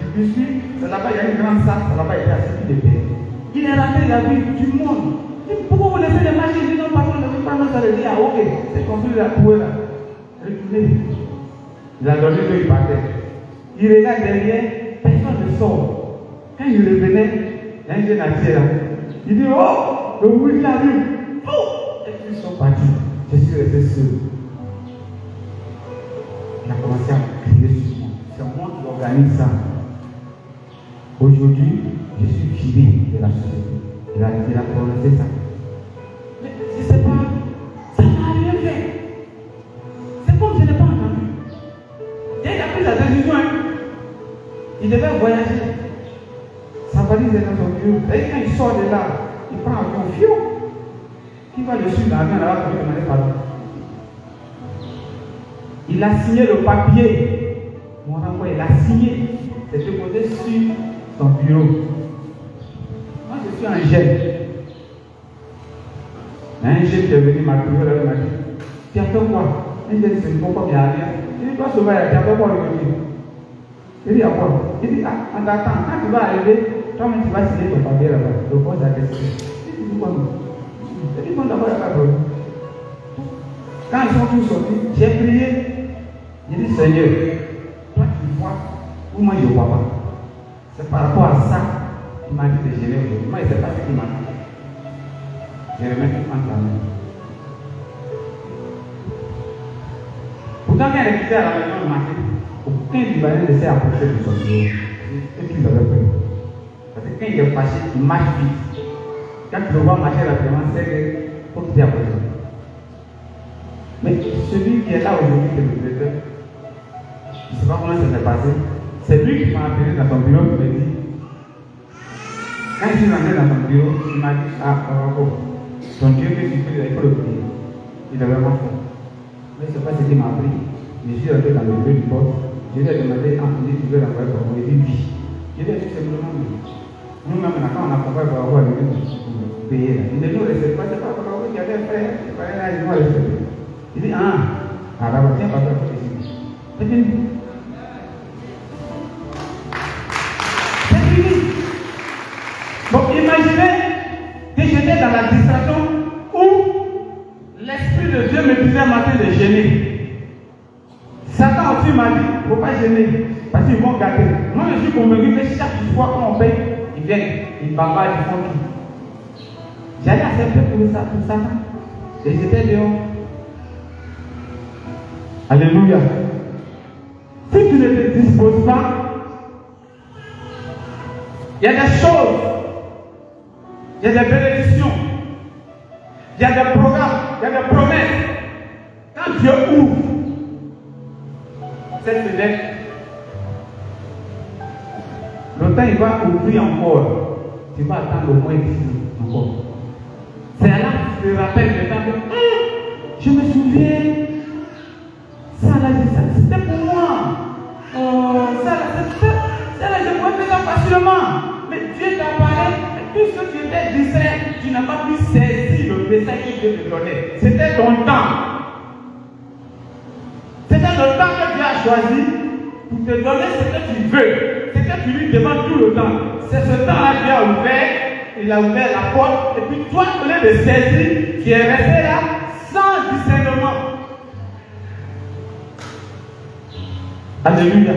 du biscuit, là-bas il y a une grande salle, là-bas il y a assis de paix. Il est rentré, il a vu du monde. Il dit, pourquoi vous laissez les machines? Il dit, non, pardon, ne pas nous aller dire, ah ok, c'est construit la trouée là. Retournez. Il a donné deux, il partait. Il regarde derrière, personne ne sort. Quand il revenait, il y a un jeune assis là. Il dit, oh, le bruit l'a vu. Oh! Et puis ils sont partis. Je suis resté seul. Il a commencé à crier sur moi. C'est moi qui organise ça. Aujourd'hui, je suis viré de la société. Il a prononcé ça. Mais je ne sais pas, ça n'a rien fait. C'est comme je n'ai pas entendu. Dès qu'il a pris sa décision, il devait voyager. Sa valise est dans son bureau. Et quand il sort de là, il prend un confiant. Qui va le suivre dans la main là-bas pour lui demander pardon. Il a signé le papier. Mon enfant, il a signé. C'est déposé sur son bureau. Moi, je suis en gêne. Un jeune qui est venu m'accueillir là, il m'a dit, tu as fait quoi? Un jeune, c'est une bombe qui a rien. Il dit, toi, tu vas y aller, tu as fait quoi aujourd'hui? Il dit, à quoi? Il dit, ah, en attendant, quand tu vas arriver, toi-même, tu vas signer ton papier là-bas. Le boss a décidé. Il dit, quoi? Il dit, bon, d'abord, il n'y a pas de problème. Quand ils sont tous sortis, j'ai prié. J'ai dit, Seigneur, toi, tu vois, ou moi, je ne vois pas. C'est par rapport à ça qu'il m'a dit de gêner aujourd'hui. Moi, je ne sais pas ce qu'il m'a dit. Je remets tout en ta main. Pourtant, quand elle est quittée à la maison le matin, aucun Libanais ne s'est approché de son bureau. Et puis, il avait peur. Parce que quand il est fâché, il marche vite. Quand tu le vois marcher rapidement, c'est qu'il faut qu'il t'approche. Mais celui qui est là aujourd'hui, c'est le directeur. Je ne sais pas comment ça s'est passé. C'est lui qui m'a appelé dans son bureau et m'a dit, quand je suis rentré dans son bureau, il m'a dit, ah, ton Dieu que tu fais, il faut le prier. Il avait pas fait. Mais ce n'est pas ce qu'il m'a appris. Je suis rentré dans le bureau du boss. Je lui ai demandé, tu veux l'envoyer pour moi? Il dit oui. Je lui ai dit simplement oui. Nous-mêmes, quand on a compris pour avoir le payer, il ne nous respecte pas, c'est pas pour avoir. qu'il y avait un frère, il fallait là, il m'a respecté. Il dit, ah, alors tiens, papa, c'est fini. C'est fini. Donc imaginez que j'étais dans la distraction où l'Esprit de Dieu me disait un matin de gêner. Satan aussi m'a dit, il ne faut pas gêner, parce qu'ils vont gâter. Moi je suis convaincu que chaque fois qu'on paye, ils viennent, ils bavardent, ils font tout. J'allais accepter pour ça, pour Satan. Et j'étais dehors. Alléluia. Si tu ne te disposes pas, il y a des choses, il y a des bénédictions, il y a des programmes, il y a des promesses. Quand Dieu ouvre cette fenêtre, longtemps il va ouvrir encore. Tu vas attendre au moins 10 ans encore. C'est là que tu te rappelles de temps que je me souviens, ça là, c'était pour moi. Ça là, je pouvais faire ça facilement. Mais Dieu t'a parlé, et puisque tu étais distrait, tu n'as pas pu saisir le message qu'il Dieu te donnait. C'était ton temps. C'était le temps que Dieu a choisi pour te donner ce que tu veux. Ce que tu lui demandes tout le temps. C'est ce temps-là que Dieu a ouvert. Il a ouvert la porte. Et puis toi, au lieu de saisir, tu es resté là sans discernement. Alléluia.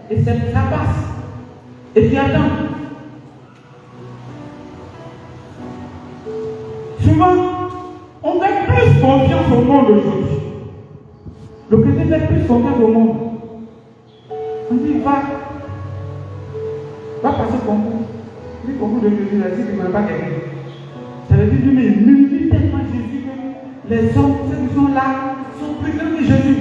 Et ça passe. Et tu attends. Souvent, on met plus confiance au monde aujourd'hui. Le chrétien fait plus confiance au monde. On dit, va passer concours. Le concours de Jésus, là, si tu ne connais pas quelqu'un. Ça veut dire, mais il multiplie tellement Jésus que les hommes, ceux qui sont là, sont plus grands que Jésus.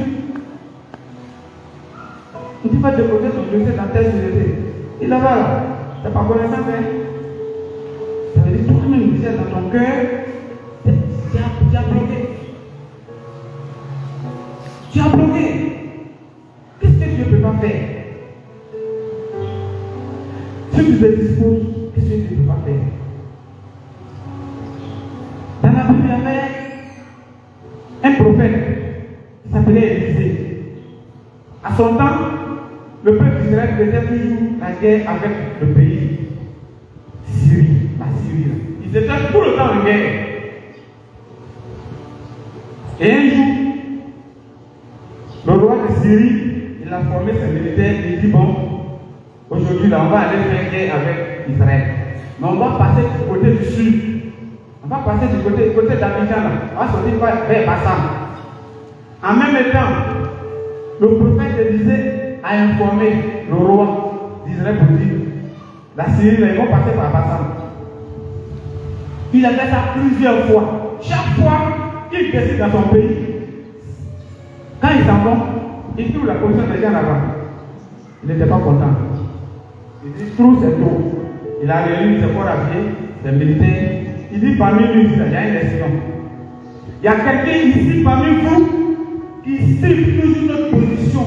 On dit, va déposer ton dossier dans telle société. Il est là, tu n'as pas connaissance, hein? Ça veut dire, toi-même, tu es dans ton cœur, tu as bloqué. Tu as bloqué. Qu'est-ce que Dieu ne peut pas faire? Si tu te disposes, qu'est-ce que Dieu ne peut pas faire? Dans la Bible, il y avait un prophète qui s'appelait Élisée. À son temps, le peuple d'Israël faisait toujours la guerre avec le pays Syrie, la Syrie. Ils étaient tout le temps en guerre. Et un jour, le roi de Syrie, il a formé ses militaires, il dit bon, aujourd'hui là, on va aller faire guerre avec Israël. Mais on va passer du côté du sud. On va passer du côté d'Abidjan, on va sortir vers Bassam. En même temps, le prophète Élisée a informé le roi d'Israël pour dire la Syrie, là, ils vont passer par Bassam. Il a fait ça plusieurs fois. Chaque fois qu'il décide dans son pays, quand ils s'en vont, il trouve la position des gens là-bas. Il n'était pas content. Il dit trop, c'est trop. Il a réuni ses corps habillés, ses militaires. Il dit parmi nous, il y a une nation. Il y a quelqu'un ici parmi vous qui suit toujours notre position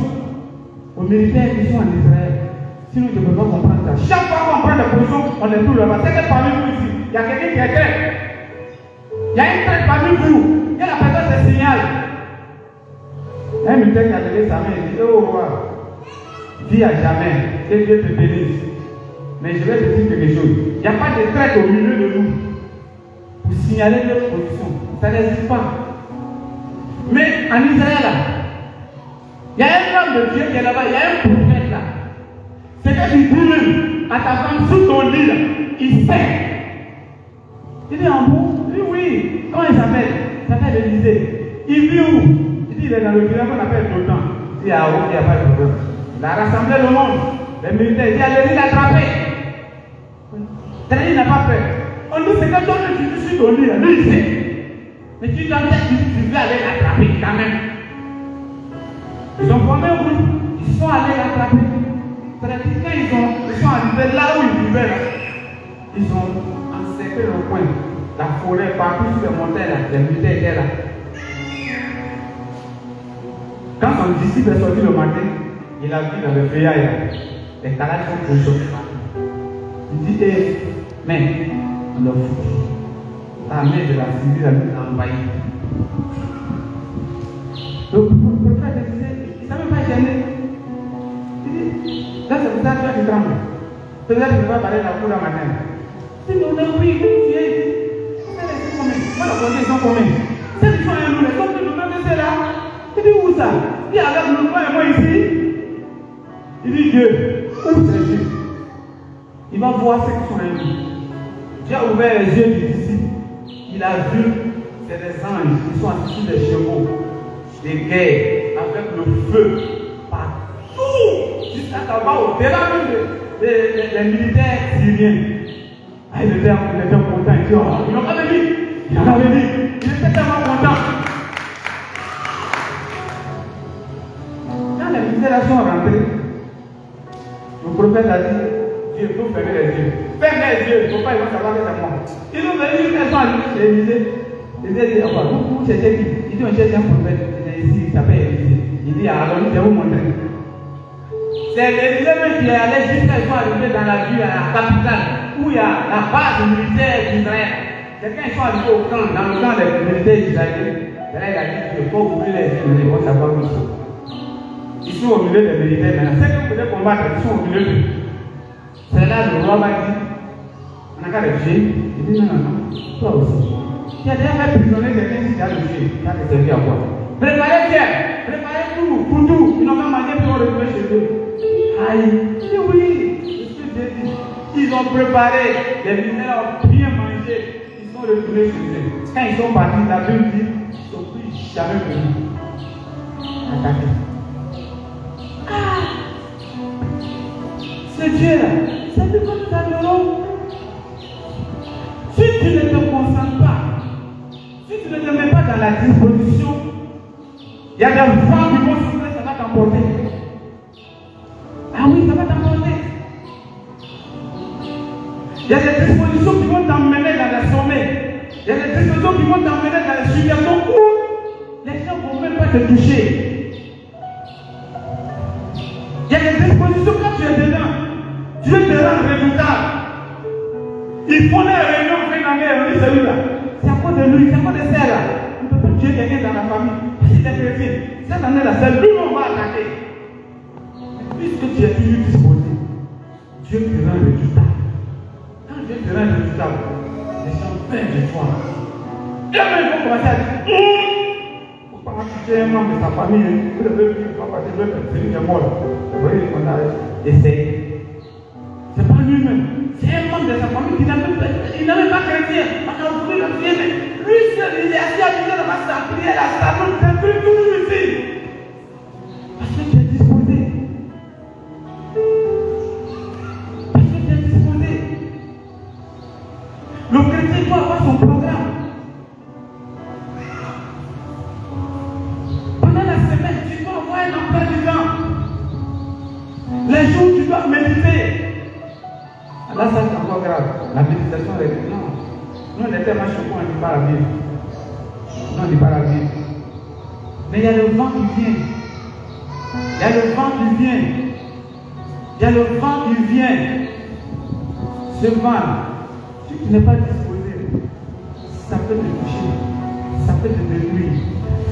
aux militaires qui sont en Israël. Sinon, je ne peux pas comprendre ça. Chaque fois qu'on prend la position, on est tout là-bas. C'est que parmi vous ici, il y a quelqu'un qui est clair. Il y a une traite parmi vous. Et la personne se signale. Un militaire qui a levé sa main, il dit, oh roi, dis à jamais, que Dieu te bénisse. Mais je vais te dire quelque chose. Il n'y a pas de traite au milieu de nous pour signaler notre position. Ça n'existe pas. Mais en Israël, il y a un homme de Dieu qui est là-bas, il y a un prophète là. C'est que tu dis même à ta femme sous ton lit là, il sait. Il dit en bon? Il dit oui. Comment il s'appelle? Il s'appelle Élisée. Il vit où? Il dit il est dans le village qu'on appelle Dotan. Il dit ah oui, il n'y a pas de problème. Il a rassemblé le monde. Les militaires, il dit allez-y l'attraper. Il n'a pas peur. On dit c'est que toi tu suis ton lit là, lui il sait. Mais tu t'en tu veux aller l'attraper quand même. Ils ont formé un groupe, ils sont allés l'attraper. C'est-à-dire quand ils sont arrivés là où ils vivaient là, ils ont encerclé le coin, la forêt, partout sur les montagnes là, les militaires étaient là. Quand son disciple est sorti le matin, il a vu dans le feuillage là, les calades sont posés. Il dit, mais on leur fout. l'armée de la Syrie a envahi. Donc, le prophète disait, il ne savait pas gêner. Il dit, là c'est pour ça que tu as du tremble. Peut-être que tu vas parler de la cour à matin. Si nous avons pris, tu es. Moi, la police, ils sont combien? Ceux qui sont un loup, les hommes de nous-mêmes, c'est là. Il dit, où ça? Il dit, avec nous, toi et moi ici. Il dit, Dieu, où c'est Dieu? Il va voir ceux qui sont un loup. Dieu a ouvert les yeux du disciple. Il a vu, c'est des anges qui sont assis sur des chevaux, des guerres, avec le feu, partout, jusqu'à là-bas, au-delà même des militaires syriens. Ah, il était content, il dit, oh, il n'en avait dit, il en avait dit, il était tellement content. Quand les militaires sont rentrés, le prophète a dit, Dieu, il faut fermer les yeux. Fermez les yeux, il ne faut pas, ils vont savoir que c'est moi. Ils ont venu, ils sont allés chez Élisée. Élisée dit, vous cherchez qui? Il dit, on cherche un prophète, il est ici, il s'appelle Élisée. Il dit, alors, je vais vous montrer. C'est Élisée même qui est allé jusqu'à ils sont arrivés dans la ville, à la capitale, où il y a la base militaire d'Israël. C'est quand ils sont arrivés au camp, dans le camp des militaires d'Israël, c'est là il a dit qu'il faut ouvrir les yeux, ils vont savoir où ils sont. Ils sont au milieu des militaires maintenant. Ceux qui voulaient combattre, ils sont au milieu d'eux. C'est là le roi m'a dit, on n'a qu'à le tuer. Il dit non, toi aussi. Tu as déjà fait prisonnier quelqu'un qui a le tué. Tu as servi à quoi? Préparez bien, préparez tout, pour tout. Ils n'ont pas mangé pour retourner chez eux. Aïe, il dit oui, c'est ce que j'ai dit. Ils ont préparé, les militaires ont bien mangé, ils sont retournés chez eux. Quand ils sont partis, la Bible dit, ils ne sont plus jamais venus attaquer. Ah, c'est Dieu là, c'est Dieu que nous adorons. Si tu ne te concentres pas, si tu ne te mets pas dans la disposition, il y a des vents qui vont souffler, ça va t'emporter. Ah oui, ça va t'emporter. Il y a des dispositions qui vont t'emmener dans les sommets. Il y a des dispositions qui vont t'emmener dans les situations où les gens ne vont même pas te toucher. Il y a des dispositions quand tu es dedans. Dieu te rend redoutable. Il faut des réunions, on fait la guerre, on dit celui-là. C'est à cause de lui, c'est à cause de celle-là. On ne peut pas tuer quelqu'un dans la famille. Si c'est chrétien, cette année-là, c'est lui qu'on va attaquer. Puisque tu es toujours disposé, Dieu te rend redoutable. Quand Dieu te rend redoutable, les gens perdent de toi. Et même ils vont commencer à dire, il ne faut pas tuer un membre de ta famille. Vous devez vivre, pas parce que celui qui est mort. Vous voyez qu'on a essayé. Ce n'est pas lui-même. C'est un membre de sa famille qui n'a même pas chrétien. On a voulu le tuer, mais lui seul, il est assis à prier devant sa prière, à sa main, c'est plus tout ici. Parce que tu es disposé. Parce que tu es disposé. Le chrétien doit avoir son programme. Pendant la semaine, tu dois avoir un emploi du temps. Les jours, tu dois méditer. Là, ça c'est encore grave. La méditation est non. Nous, on est tellement choqués, on ne dit pas la Bible. Non, on ne dit pas la Bible. Mais il y a le vent qui vient. Il y a le vent qui vient. Il y a le vent qui vient. Ce vent, si tu n'es pas disposé, ça peut te toucher. Ça peut te détruire.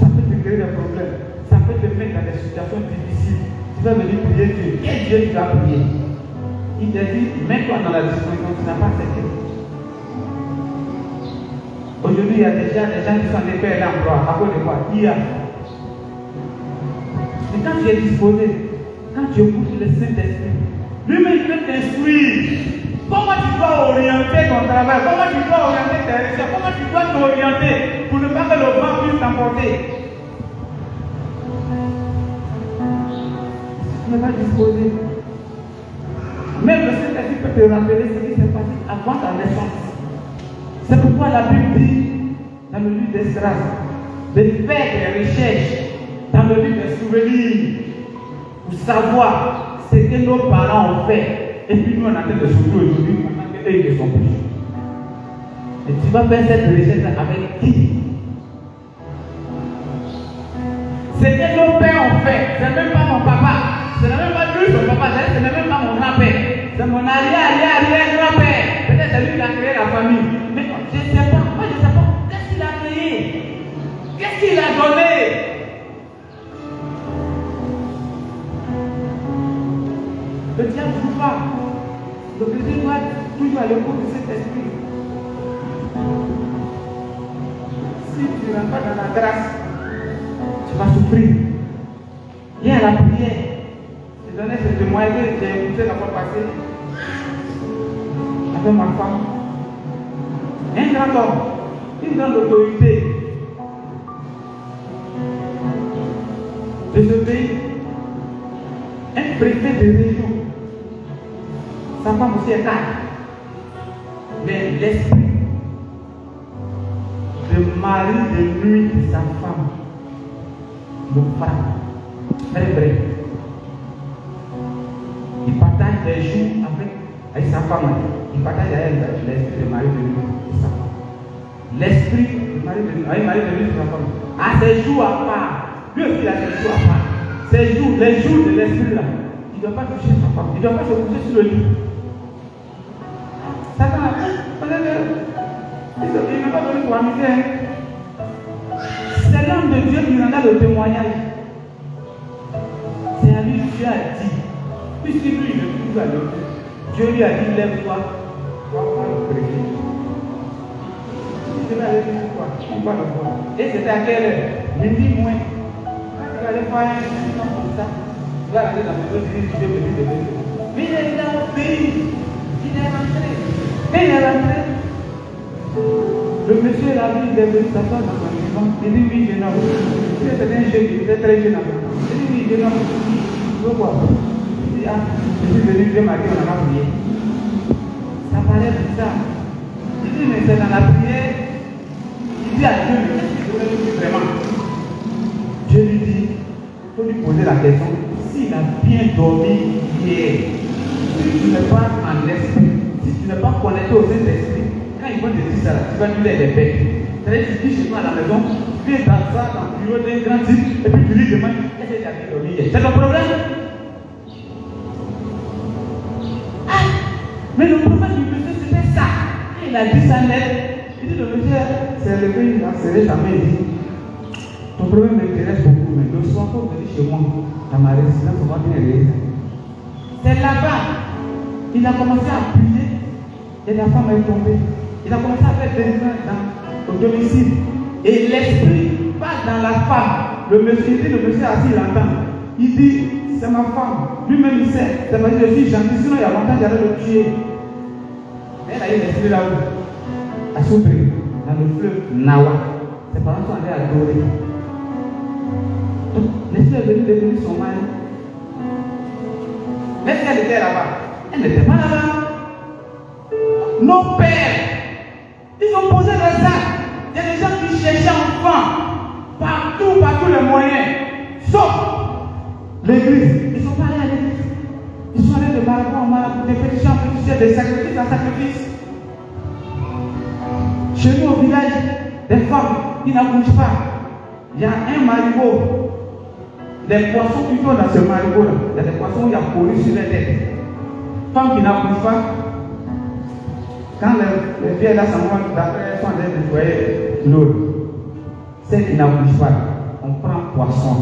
Ça peut te créer des problèmes. Ça peut te mettre dans des situations difficiles. Tu vas venir prier Dieu. Quel Dieu tu vas prier? Il te dit, mets-toi dans la disposition, tu n'as pas accepté. Aujourd'hui, il y a déjà des gens qui sont dépêchés d'emploi. À cause de quoi? Il y a. Mais quand tu es disposé, quand tu écoutes le Saint-Esprit, lui-même il peut t'instruire. Comment tu dois orienter ton travail? Comment tu dois orienter tes recherches? Comment tu dois t'orienter pour ne pas que le vent puisse t'emporter? Si tu n'es pas disposé, même le Saint-Esprit peut te rappeler ce qui s'est passé avant ta naissance. C'est pourquoi la Bible dit, dans le livre d'Esdras, de faire des recherches dans le livre des souvenirs pour savoir ce que nos parents ont fait. Et puis nous, on a fait de souffrir aujourd'hui pendant qu'eux, ils sont plus. Et tu vas faire cette recherche avec qui? Ce que nos pères ont fait, ce n'est même pas mon papa. Ce n'est même pas lui, son papa, ce n'est même pas mon grand-père. C'est mon arrière-grand-père. Peut-être c'est lui qui a créé la famille. Mais je ne sais pas. Moi, je ne sais as le goût de cet esprit. Si tu ne rentres pas dans la grâce, tu vas souffrir. Viens à la prière. Je donnais ce témoignage que j'ai écouté la fois passée avec ma femme. Un grand homme, une grande autorité de ce pays, un préfet de région. Sa femme aussi est calme. Mais l'esprit de mari de nuit de sa femme le frappe très bref. Il partage des jours avec sa femme. Il partage avec elle l'esprit de mari de nuit de sa femme. L'esprit de mari de nuit de sa femme a ses jours à part. Lui aussi il a ses jours à part. Ces jours, les jours de l'esprit là, il ne doit pas toucher sa femme. Il ne doit pas se coucher sur le lit. Satan, il ne va pas donner pour amuser. C'est l'homme de Dieu qui en a le témoignage. C'est à lui que Dieu a dit. Puisque lui, il ne trouve pas le Dieu lui a dit, lève-toi, va voir le préfet. Il va aller sur toi, on va le voir. Et c'était à quelle heure? Midi moins. Il va aller faire un temps comme ça. Il va aller dans le maison, il dit, je vais venir de venir. Mais il est dans le pays. Il est rentré. Et il est rentré. Le monsieur l'a vu, il est venu s'asseoir dans sa maison. Il dit, oui, jeune homme. C'était un jeune, il était très jeune. Il dit, oui, jeune homme. Je veux voir. Il dit, ah, je suis venu, Dieu m'a dit, on en a prié. Ça paraît bizarre. Il dit, mais c'est dans la prière. Il dit à Dieu, mais qu'est-ce que je veux dire vraiment? Dieu lui dit, il faut lui poser la question, s'il a bien dormi hier, si tu n'es pas en esprit, si tu n'es pas connecté au Saint-Esprit, quand il va te dire ça, tu vas lui lire des bêtes. C'est-à-dire que tu dis chez toi à la maison, tu viens t'asseoir dans le bureau d'un grand type, et puis tu lui demandes, est-ce que tu as bien dormi hier? C'est ton problème? Ah! Mais le problème du monsieur, c'était ça. Il a dit ça net. Il dit, le monsieur s'est levé, il a serré sa main, il dit, ton problème m'intéresse beaucoup, mais le soir, quand tu es chez moi, dans ma résidence, on va bien aller. C'est là-bas. Il a commencé à prier et la femme est tombée. Il a commencé à faire des au domicile. Et l'esprit passe dans la femme. Le monsieur assis, il entend. Il dit, c'est ma femme. Lui-même, il sait. C'est parce que je suis gentil. Sinon, il y a longtemps, j'allais le tuer. Mais là, il est l'esprit là-haut. À souffrir. Dans le fleuve Nawa. Ses parents sont allés adorer. Donc, l'esprit est venu devenir son mari. Est-ce qu'elle était là-bas? Elle n'était pas là-bas. Nos pères, ils ont posé le sac. Il y a des gens qui cherchaient enfants. Partout, par tous les moyens. Sauf l'église. Ils ne sont pas allés à l'église. Ils sont allés de marabout en marabout, des pétitions en pétitions, des sacrifices en sacrifices. Chez nous au village, des femmes qui n'accouchent pas. Il y a un marigot. Des poissons qui sont dans ce marigot-là. Il y a des poissons où il y a collé sur les têtes. Femmes qui n'accouchent pas. Quand les vieilles là s'en vont d'après sont en train de nettoyer l'eau. Celles qui n'accouchent pas, on prend poisson,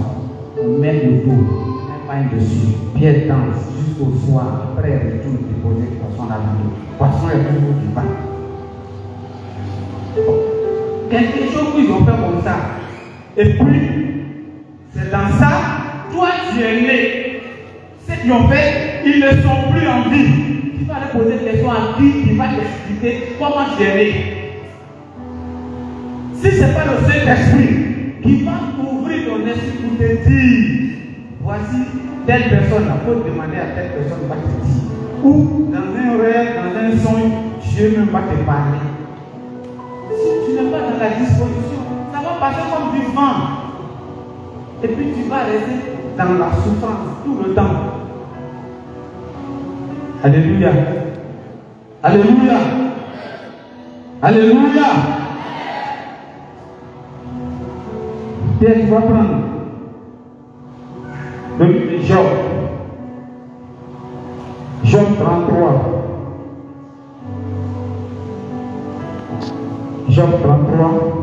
on met le dos, un pain dessus, pierre dense, jusqu'au soir, après retour déposer le poisson dans l'eau. Le poisson est toujours du bas. Quelque chose qu'ils ont fait comme ça. Et puis, c'est dans ça, toi tu es né. Ceux qui ont fait, ils ne sont plus en vie. Tu vas aller poser des questions à qui va t'expliquer comment tu es né. Si ce n'est pas le Saint-Esprit qui va ouvrir ton esprit pour te dire, voici telle personne, il faut demander à telle personne, va te dire. Ou dans un rêve, dans un songe, Dieu même va te parler. Si tu n'es pas dans la disposition, ça va passer comme du vent. Et puis tu vas rester dans la souffrance tout le temps. Alléluia. Alléluia. Alléluia. Pierre, tu vas prendre le livre de Job. Job 33. Job 33.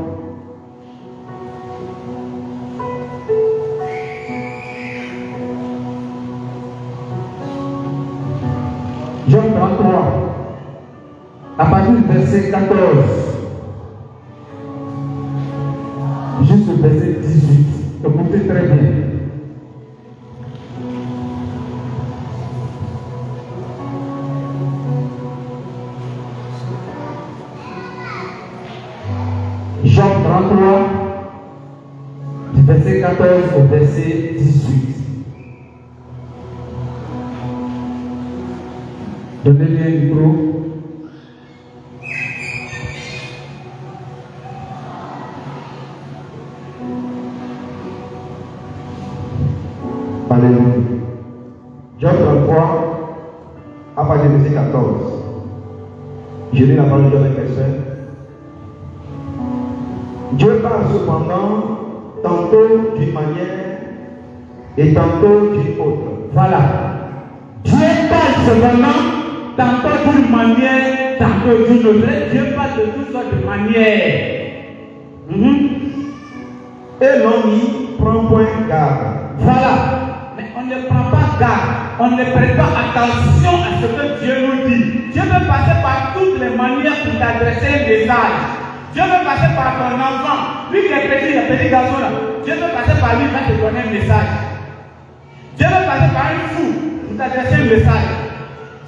Job 33. du verset 14 jusqu'au verset 18. Écoutez très bien. Job 33, du verset 14 au verset 18. Donnez-lui un micro. Alléluia. Job 33, à partir du verset 14. Je lis la parole de Dieu avec les frères. Dieu parle cependant tantôt d'une manière et tantôt d'une autre. Voilà. Dieu parle cependant tantôt d'une manière, tantôt d'une autre. Dieu parle de toutes sortes de manières. Et l'on n'y prend point garde. Voilà. Mais on ne prend pas garde. On ne prête pas attention à ce que Dieu nous dit. Dieu veut passer par toutes les manières pour t'adresser un message. Dieu veut passer par ton enfant. Lui qui est petit, le petit garçon là. Dieu veut passer par lui, il va te donner un message. Dieu veut passer par un fou pour t'adresser un message.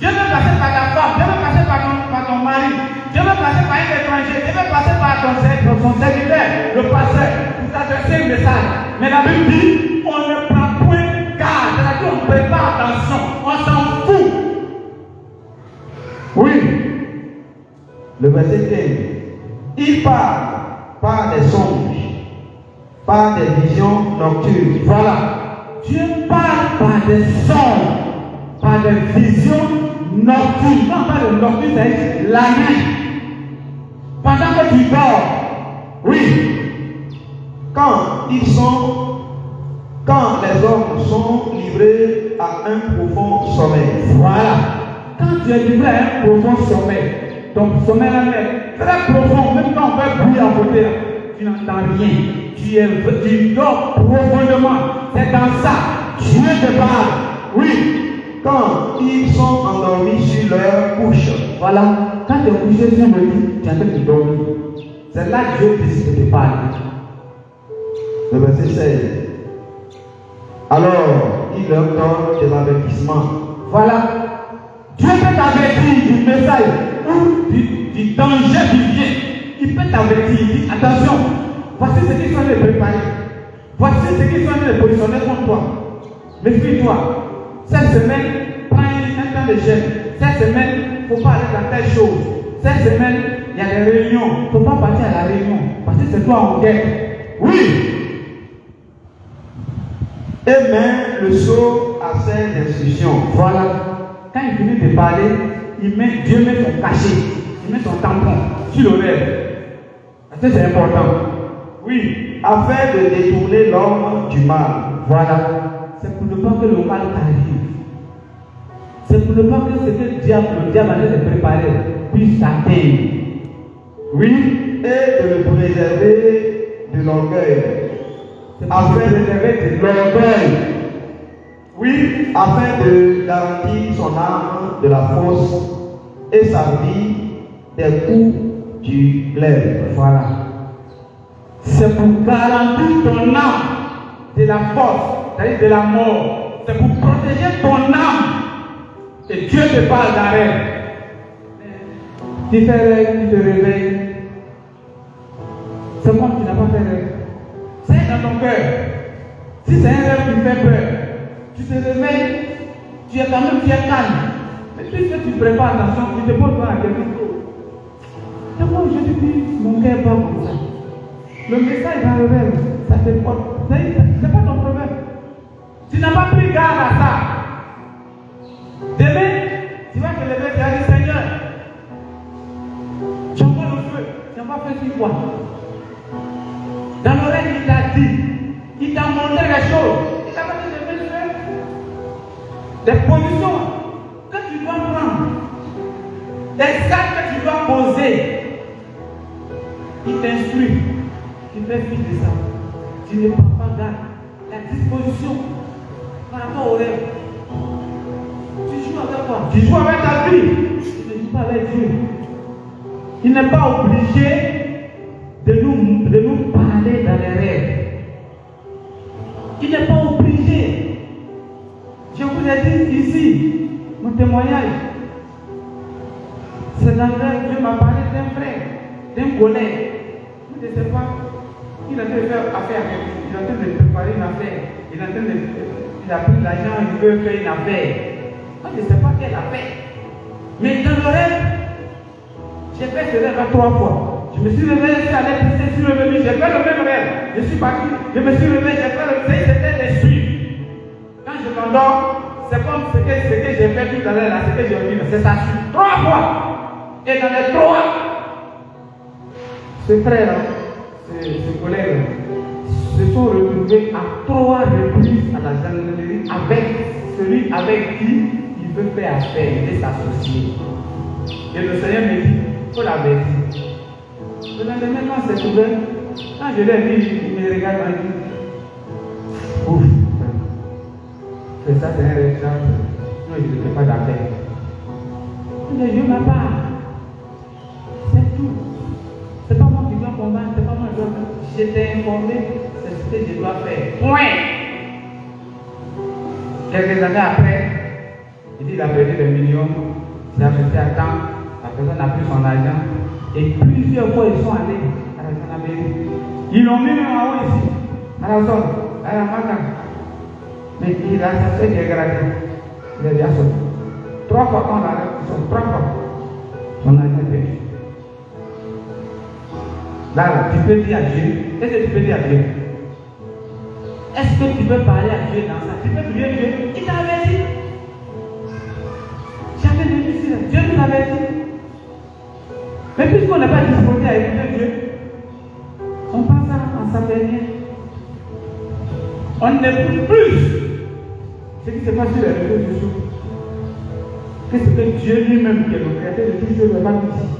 Dieu veut passer par ta femme. Dieu veut passer par ton mari. Dieu veut passer par un étranger. Dieu veut passer par son serviteur, le pasteur, pour t'adresser un message. Mais la Bible dit, on ne prend point garde. C'est-à-dire qu'on ne prête pas attention. On s'en fout. Oui. Le verset 15. Il parle par des songes, par des visions nocturnes. Voilà. Dieu parle par des songes, par des visions nocturnes. Quand on parle de nocturne, c'est la nuit. Pendant que tu dors. Oui. Quand les hommes sont livrés à un profond sommeil. Voilà. Quand tu es livré à un profond sommeil, ton sommeil là est très profond, même quand on fait bruit à côté, là, tu n'entends rien. Tu dors profondément. C'est dans ça. Dieu te parle. Oui. Quand ils sont endormis sur leur couche. Voilà. Quand tu es couché sur le lit, tu es en train de dormir. C'est là que Dieu décide de te parler. Le verset 16. Alors, il leur donne des avertissements. Voilà. Dieu peut t'avertir du message ou du danger qui vient. Il peut t'avertir. Il dit attention, voici ce qu'ils sont de préparer. Voici ce qu'ils sont de positionner contre toi. Méfie-toi. Cette semaine, prends un temps de jeûne. Cette semaine, il ne faut pas aller dans telle chose. Cette semaine, il y a des réunions. Il ne faut pas partir à la réunion. Parce que c'est toi en guerre. Oui. Et met le sceau à ses instructions. Voilà. Quand il finit de parler, Dieu met son cachet, il met son tampon sur l'oreille. Parce que c'est important. Oui, afin de détourner l'homme du mal. Voilà. C'est pour ne pas que le mal t'arrive. C'est pour ne pas que ce que le diable allait te préparer puisse t'atteindre. Oui, et de le préserver de l'orgueil. Afin de préserver de l'orgueil. Oui, afin de garantir son âme de la force et sa vie des coups du glaive. Voilà. C'est pour garantir ton âme de la force, c'est-à-dire de la mort. C'est pour protéger ton âme. Et Dieu te parle d'arrêt. Tu fais rêve, tu te réveilles. C'est moi qui n'as pas fait rêve. C'est dans ton cœur. Si c'est un rêve qui fait peur, tu te réveilles, tu es quand même calme. Mais puisque tu prépares attention, tu te poses pas à quelque chose. Et moi, je te dis, mon cœur va comme ça. Le message va revenir, ça te porte. C'est pas ton problème. Tu n'as pas pris garde à ça. Demain, tu vas te lever, tu vas dire Seigneur, tu envoies le feu, tu n'as pas fait sur quoi. Dans l'oreille, il t'a dit, il t'a montré les choses. Il t'a pas dit de faire des positions que tu dois prendre, des actes que tu dois poser. Il t'instruit. Tu fais fi de ça. Tu ne prends pas garde. La disposition par rapport au rêve. Tu joues avec quoi? Tu joues avec ta vie. Tu ne joues pas avec Dieu. Il n'est pas obligé de nous parler dans les rêves. Il n'est pas obligé. Je vous ai dit ici, mon témoignage. C'est dans le rêve, Dieu m'a parlé d'un frère, d'un collègue. Je ne sais pas. Il est en train de faire affaire avec lui. Il est en train de préparer une affaire. Il a pris l'argent, il veut faire une affaire. Moi, je ne sais pas quelle affaire. Mais dans le rêve, j'ai fait ce rêve 3 fois. Je me suis réveillé, je suis allé pisser, je suis revenu, j'ai fait le même rêve. Je suis parti, je me suis réveillé, j'ai fait le rêve, c'était les suivre. Quand je m'endors, c'est comme ce que j'ai fait tout à l'heure, ce que j'ai vu, c'est ça suit 3 fois. Et dans les 3, ce frère, ce collègue, se sont retrouvés à 3 reprises à la gendarmerie avec celui avec qui il veut faire affaire, il est associé. Et le Seigneur me dit, il faut l'avertir. Le lendemain, quand c'est ouvert, quand je l'ai vu, il me regarde et me dit, ouf, c'est ça, c'est un rêve, non, je ne fais pas d'affaire. Je dis, ma part, c'est tout. C'est pas moi qui dois convaincre, c'est pas moi qui dois faire. J'étais informé, c'est ce que je dois faire. Point. Quelques années après, il dit qu'il a perdu des millions, il a resté à temps, la personne n'a plus son argent. Et plusieurs fois, ils sont allés à la gendarmerie. Ils l'ont mis même en haut ici, à la zone, à la maca. Mais il a sa qui est gradé. Il est déjà sorti. 3 fois qu'on l'a sorti, 3 fois. Son argent est perdu. Là, tu peux dire à Dieu. Qu'est-ce que tu peux dire à Dieu? Est-ce que tu peux parler à Dieu dans ça? Tu peux prier Dieu. Il t'avait dit. J'avais dit ici, Dieu nous avait dit. Mais puisqu'on n'est pas disposé à écouter Dieu, on passe en s'appellant. On n'écoute plus ce qui se passe sur les réseaux sociaux. Qu'est-ce que Dieu lui-même, qui est le créateur de tout Dieu, ne va nous dire?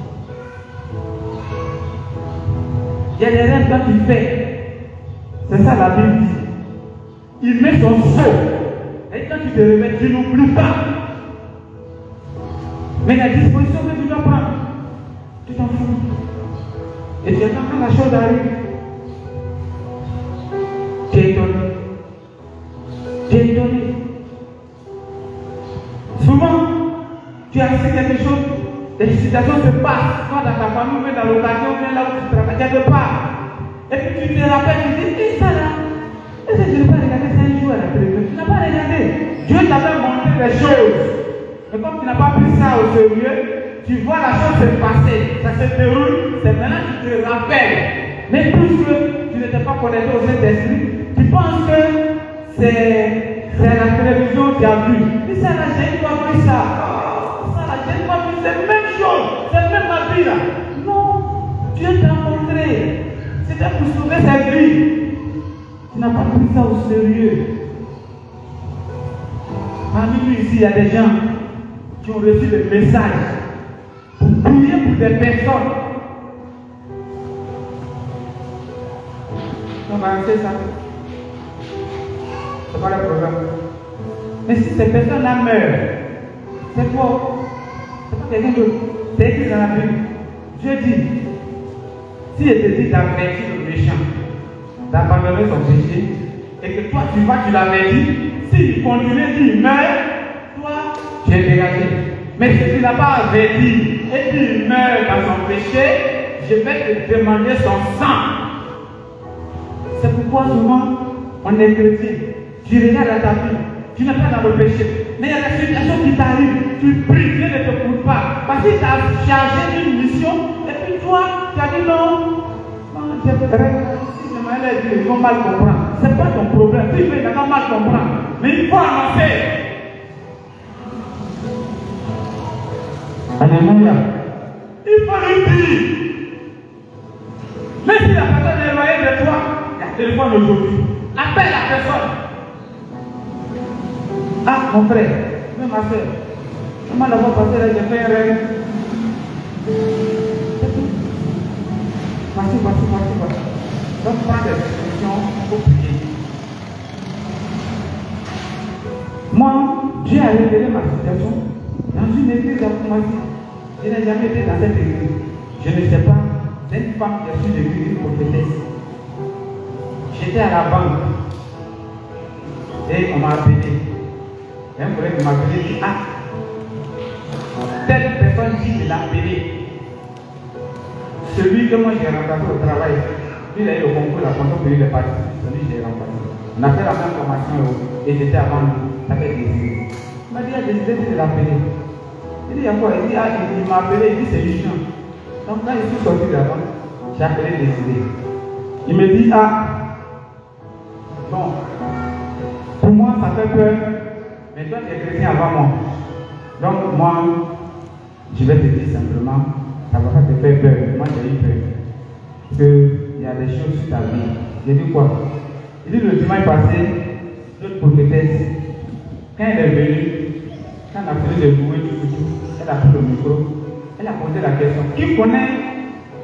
Il y a des rêves quand il fait. C'est ça la Bible dit. Il met son sceau. Et quand tu te réveilles, tu n'oublies pas. Mais la disposition que tu dois prendre, tu t'en fous. Et tu attends quand la chose arrive. Tu es étonné. Tu es étonné. Souvent, tu as fait quelque chose. Les situations se passent, soit dans ta famille, ou dans l'occasion, ou là où tu travailles, quelque part. Et puis tu te rappelles, tu dis, ça là, est-ce que je n'ai pas regardé ça un jour à la télévision? Tu n'as pas regardé. Dieu t'avait montré les choses. Mais comme tu n'as pas pris ça au sérieux, tu vois la chose se passer, ça se déroule, c'est maintenant que tu te rappelles. Mais puisque tu n'étais pas connecté au Saint-Esprit, tu penses que c'est la télévision qui a vu. Mais ça là, j'ai une fois vu ça. C'est la même chose, c'est même ma vie là. Non, Dieu t'a montré. C'était pour sauver sa vie. Tu n'as pas pris ça au sérieux. Parmi nous ici, il y a des gens qui ont reçu des messages pour prier pour des personnes. On va arrêter ça. C'est pas le problème. Mais si ces personnes-là meurent, c'est quoi? Quelqu'un d'autre, c'est écrit dans la Bible. Dieu dit, si il te dit d'avertir le méchant, d'abandonner son péché, et que toi tu l'avertis, s'il continue qu'il meurt, toi tu es dégagé. Mais si tu n'as pas averti et qu'il meurt dans son péché, je vais te demander son sang. C'est pourquoi souvent on est chrétien. Tu regardes à ta vie, tu n'es pas dans le péché. Mais il y a des situations qui t'arrivent, tu pries, Dieu ne te coule pas. Parce qu'il t'a chargé d'une mission, et puis toi, tu as dit non, je ferai. Si je m'en ai dit, ils vont mal comprendre. Ce n'est pas ton problème. Si ils vont mal comprendre, mais il faut avancer. Alléluia. Il faut lui dire. Même si la personne est éloignée de toi, il y a téléphone aujourd'hui. Appelle la personne. Ah, mon frère, même ma soeur, comment la fois passée, là, j'ai fait un rêve. Voici. Donc, prends des décisions pour prier. Moi, Dieu a révélé ma situation dans une église à Koumassi. Je n'ai jamais été dans cette église. je ne sais pas, c'est une femme qui a su devenir une prophétesse. J'étais à la banque et on m'a appelé. Et un collègue m'a appelé et dit, ah, telle personne dit qu'il l'a appelé. Celui que moi j'ai remplacé au travail, lui il a eu le concours, la fonction pour lui les parties, celui que j'ai remplacé. On a fait la même formation et j'étais avant lui, ça fait des années. Il m'a dit, il a décidé de l'appeler. Il dit, il y a quoi? Il dit, ah, il m'a appelé, il dit, c'est Lucien. Donc quand je suis sorti de la banque, j'ai appelé des idées. Il me dit, ah, bon, pour moi ça fait peur, mais toi tu es chrétien avant moi. Donc moi, je vais te dire simplement, ça ne va pas te faire peur. Moi j'ai eu peur. Parce qu'il y a des choses sur ta vie. J'ai dit quoi? Il dit le dimanche passé, notre prophétesse, quand elle est venue, quand on a fini de louer du couteau, elle a pris le micro, elle a posé la question. Qui connaît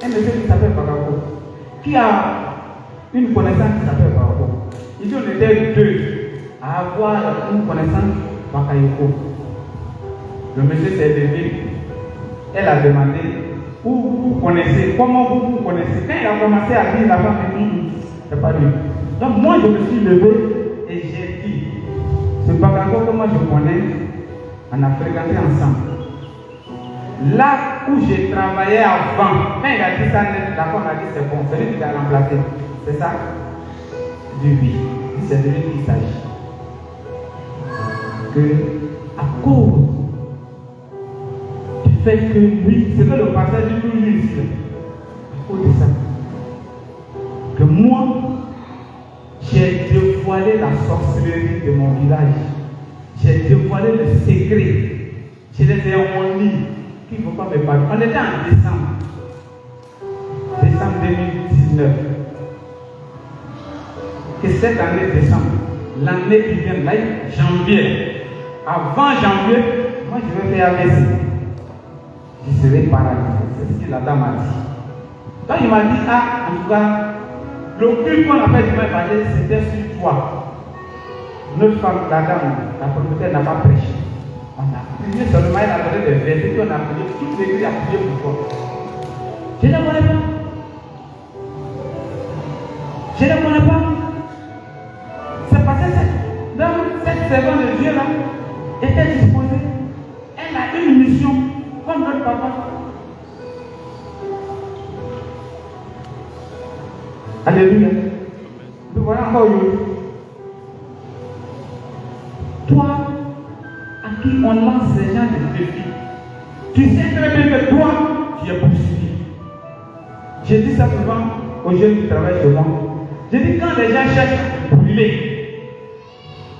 un monsieur qui s'appelle Bakako? Qui a une connaissance qui s'appelle Bakako? Il dit on était deux à avoir une connaissance Bakayoko. Le monsieur s'est levé. Elle a demandé où vous connaissez, comment vous connaissez. Quand il a commencé à dire, la femme a dit, c'est pas lui. Donc moi je me suis levé et j'ai dit, ce Bakako que moi je connais, on a fréquenté ensemble. Là où j'ai travaillé avant, quand il a dit ça, la femme a dit c'est bon, celui qui l'a remplacé. C'est ça? Du oui. C'est de lui qu'il s'agit. Que à cause du fait que lui, c'est que le pasteur dit lui ici, à cause de ça, que moi, j'ai dévoilé la sorcellerie de mon village. J'ai dévoilé le secret. Je les ai en mon lit. Qui ne faut pas me parler. On était en décembre. Décembre 2019. Et cette année décembre, l'année qui vient, là, janvier. Avant janvier, moi je vais faire AVC. Je serai paralysé. C'est ce que la dame a dit. Donc il m'a dit, ah, en tout cas, le culte qu'on a fait dimanche passé, c'était sur toi. Notre femme, la dame, la propriétaire n'a pas prêché. On a prié seulement, elle a donné des versets qu'on a prié, toute l'église a prié pour toi. Je ne connais pas. Je ne connais pas. C'est parce que cette servante de Dieu là était disposée. Elle a une mission comme notre papa. Alléluia. Nous voilà encore aujourd'hui. Toi, à qui on lance les gens de défis, tu sais très bien que toi, tu es poursuivi. J'ai dit ça souvent aux jeunes qui travaillent chez moi. J'ai dit quand les gens cherchent à te brûler,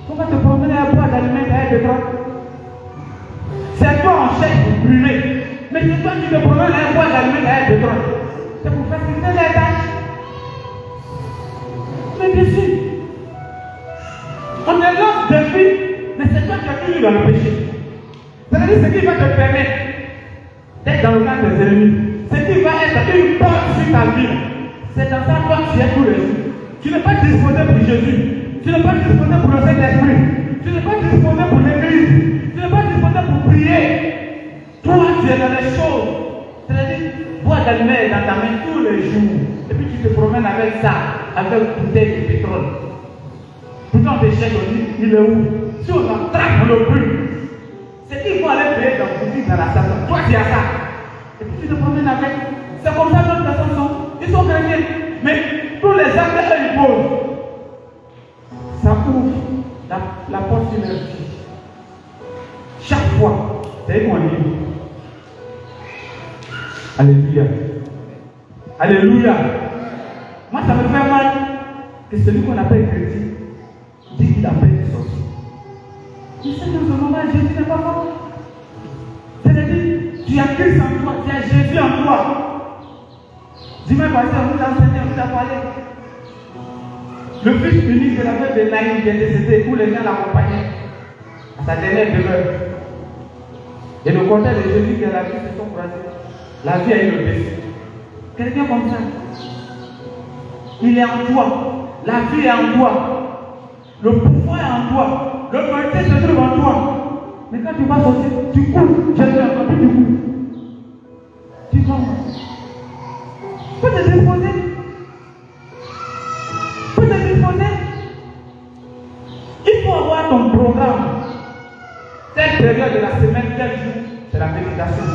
comment te promener à boire d'allumer à être droit? C'est toi on cherche pour brûler. Mais c'est toi qui te promènes à boire d'allumer à être droit. C'est pour faciliter les tâches. Mais bien sûr, on te lance des vies. Mais c'est toi qui as toujours dans le péché. C'est-à-dire ce qui va te permettre d'être dans le camp des ennemis. Ce qui va être une porte sur ta vie. C'est dans ça que tu es tous les jours. Tu n'es pas disposé pour Jésus. Tu n'es pas disposé pour le Saint-Esprit. Tu n'es pas disposé pour l'Église. Tu n'es pas disposé pour prier. Toi, tu es dans les choses. C'est-à-dire, boire d'allumer dans ta main tous les jours. Et puis tu te promènes avec ça, avec une bouteille de pétrole. Pourtant, on te cherche, on dit, il est où? Si on attrape le but, c'est qu'ils vont aller payer dans le boutique dans la station. Toi, tu as ça. Et puis tu te promènes avec. C'est comme ça que d'autres personnes sont. Ils sont chrétiens. Mais tous les actes qu'ils posent, ça ouvre la porte sur leur vie. Chaque fois, c'est mon livre. Alléluia. Alléluia. Moi, ça me fait mal que celui qu'on appelle chrétien dit qu'il appelle des sorciers. Tu sais que dans ce moment, Jésus n'est pas fort. C'est-à-dire, tu as Christ en toi, tu as Jésus en toi. Dimanche passé, on nous a enseigné, on nous a parlé. Le fils unique de la mère de Naïm qui est décédé, où les gens l'accompagnaient à sa dernière demeure. Et le contraire de Jésus qui est la vie se sont croisés. La vie a eu le décès. Quelqu'un comme ça. Il est en toi. La vie est en toi. Le pouvoir est en toi. L'autorité se trouve en toi. Mais quand tu vas sortir, tu cours. Jésus a entendu du coup. Tu tombes. Faut te disposer. Faut te disposer. Il faut avoir ton programme. Telle période de la semaine, tel jour, c'est la méditation.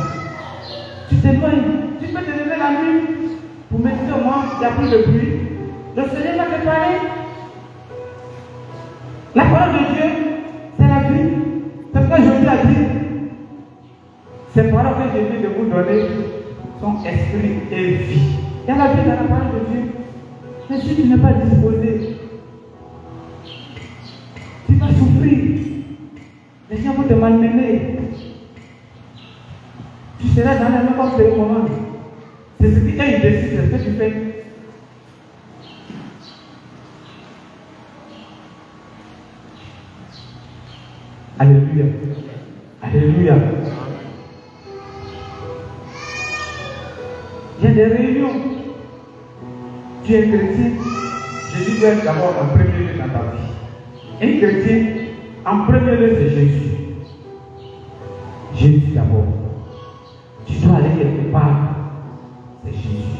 Tu t'éloignes. Tu peux te lever la nuit pour méditer au moins, il n'y a plus de pluie. Le Seigneur va te parler. La parole de Dieu, c'est la vie. C'est ce que Jésus a dit. Ces paroles que j'ai dit de vous donner sont esprit et vie. Il y a la vie dans la parole de Dieu. Mais si tu n'es pas disposé, tu vas souffrir. Les gens vont te malmener. Tu seras dans la même comme c'est le moment. C'est ce qui est une décision, c'est ce que tu fais. Alléluia. Alléluia. Il y a des réunions. Tu es chrétien. Jésus doit être d'abord en premier lieu dans ta vie. Un chrétien, en premier lieu, c'est Jésus. Jésus d'abord. Tu dois aller quelque part. C'est Jésus.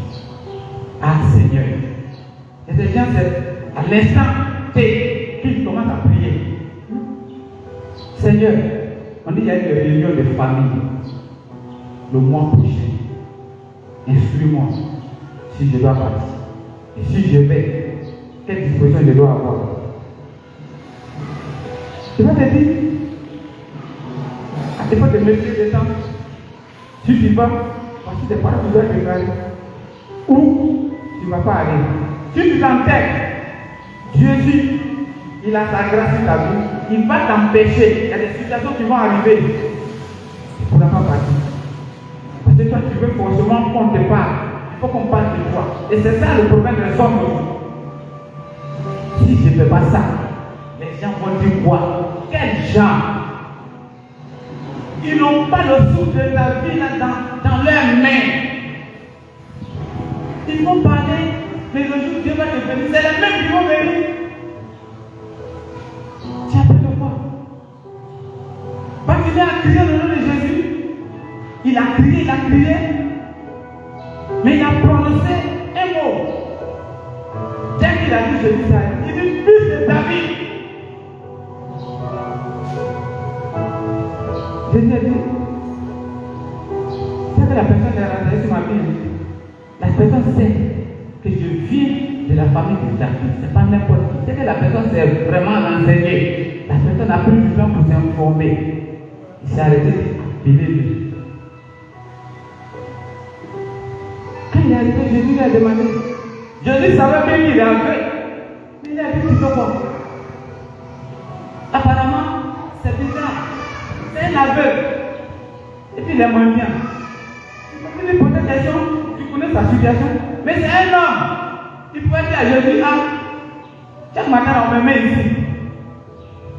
Ah Seigneur. Il y a des gens, c'est à l'instant T qu'ils commencent à prier. Seigneur, on dit qu'il y a une réunion de famille le mois prochain. Instruis-moi si je dois partir. Et si je vais, quelle disposition je dois avoir? Tu vas te dire, il faut te mettre des temps. Si tu vas, parce que c'est pas là que tu dois te faire. Ou tu ne vas pas aller. Si tu t'entêtes, Jésus, il a sa grâce sur ta vie. Il va t'empêcher. Il y a des situations qui vont arriver. Tu ne pourras pas partir. Parce que toi, tu veux forcément qu'on te parle. Il faut qu'on parle de toi. Et c'est ça le problème des hommes aujourd'hui. Si je ne fais pas ça, les gens vont dire quoi? Quels gens? Ils n'ont pas le souffle de la vie là dans leurs mains. Ils vont parler, mais le jour où Dieu va te bénir, c'est les mêmes qui vont venir. Tu as peur de quoi? Parce qu'il a crié le nom de Jésus. Il a crié, mais il a prononcé un mot. Dès qu'il a dit Jésus, il dit fils de David. Jésus a dit, c'est que la personne est rentrée sur ma vie. La personne sait que je viens de la famille de David. Ce n'est pas n'importe qui. C'est que la personne s'est vraiment renseignée. La personne a pris du temps pour s'informer. Il s'est arrêté de vivre. Quand il est arrivé, Jésus lui a demandé. Jésus savait bien qu'il est aveugle. Il a dit, tu fais quoi? Apparemment, c'est bizarre. C'est un aveugle. Et puis il est mendiant. Il lui posait des questions, tu connais sa situation. Mais c'est un homme. Il pouvait dire à Jésus, ah, chaque matin on me met ici.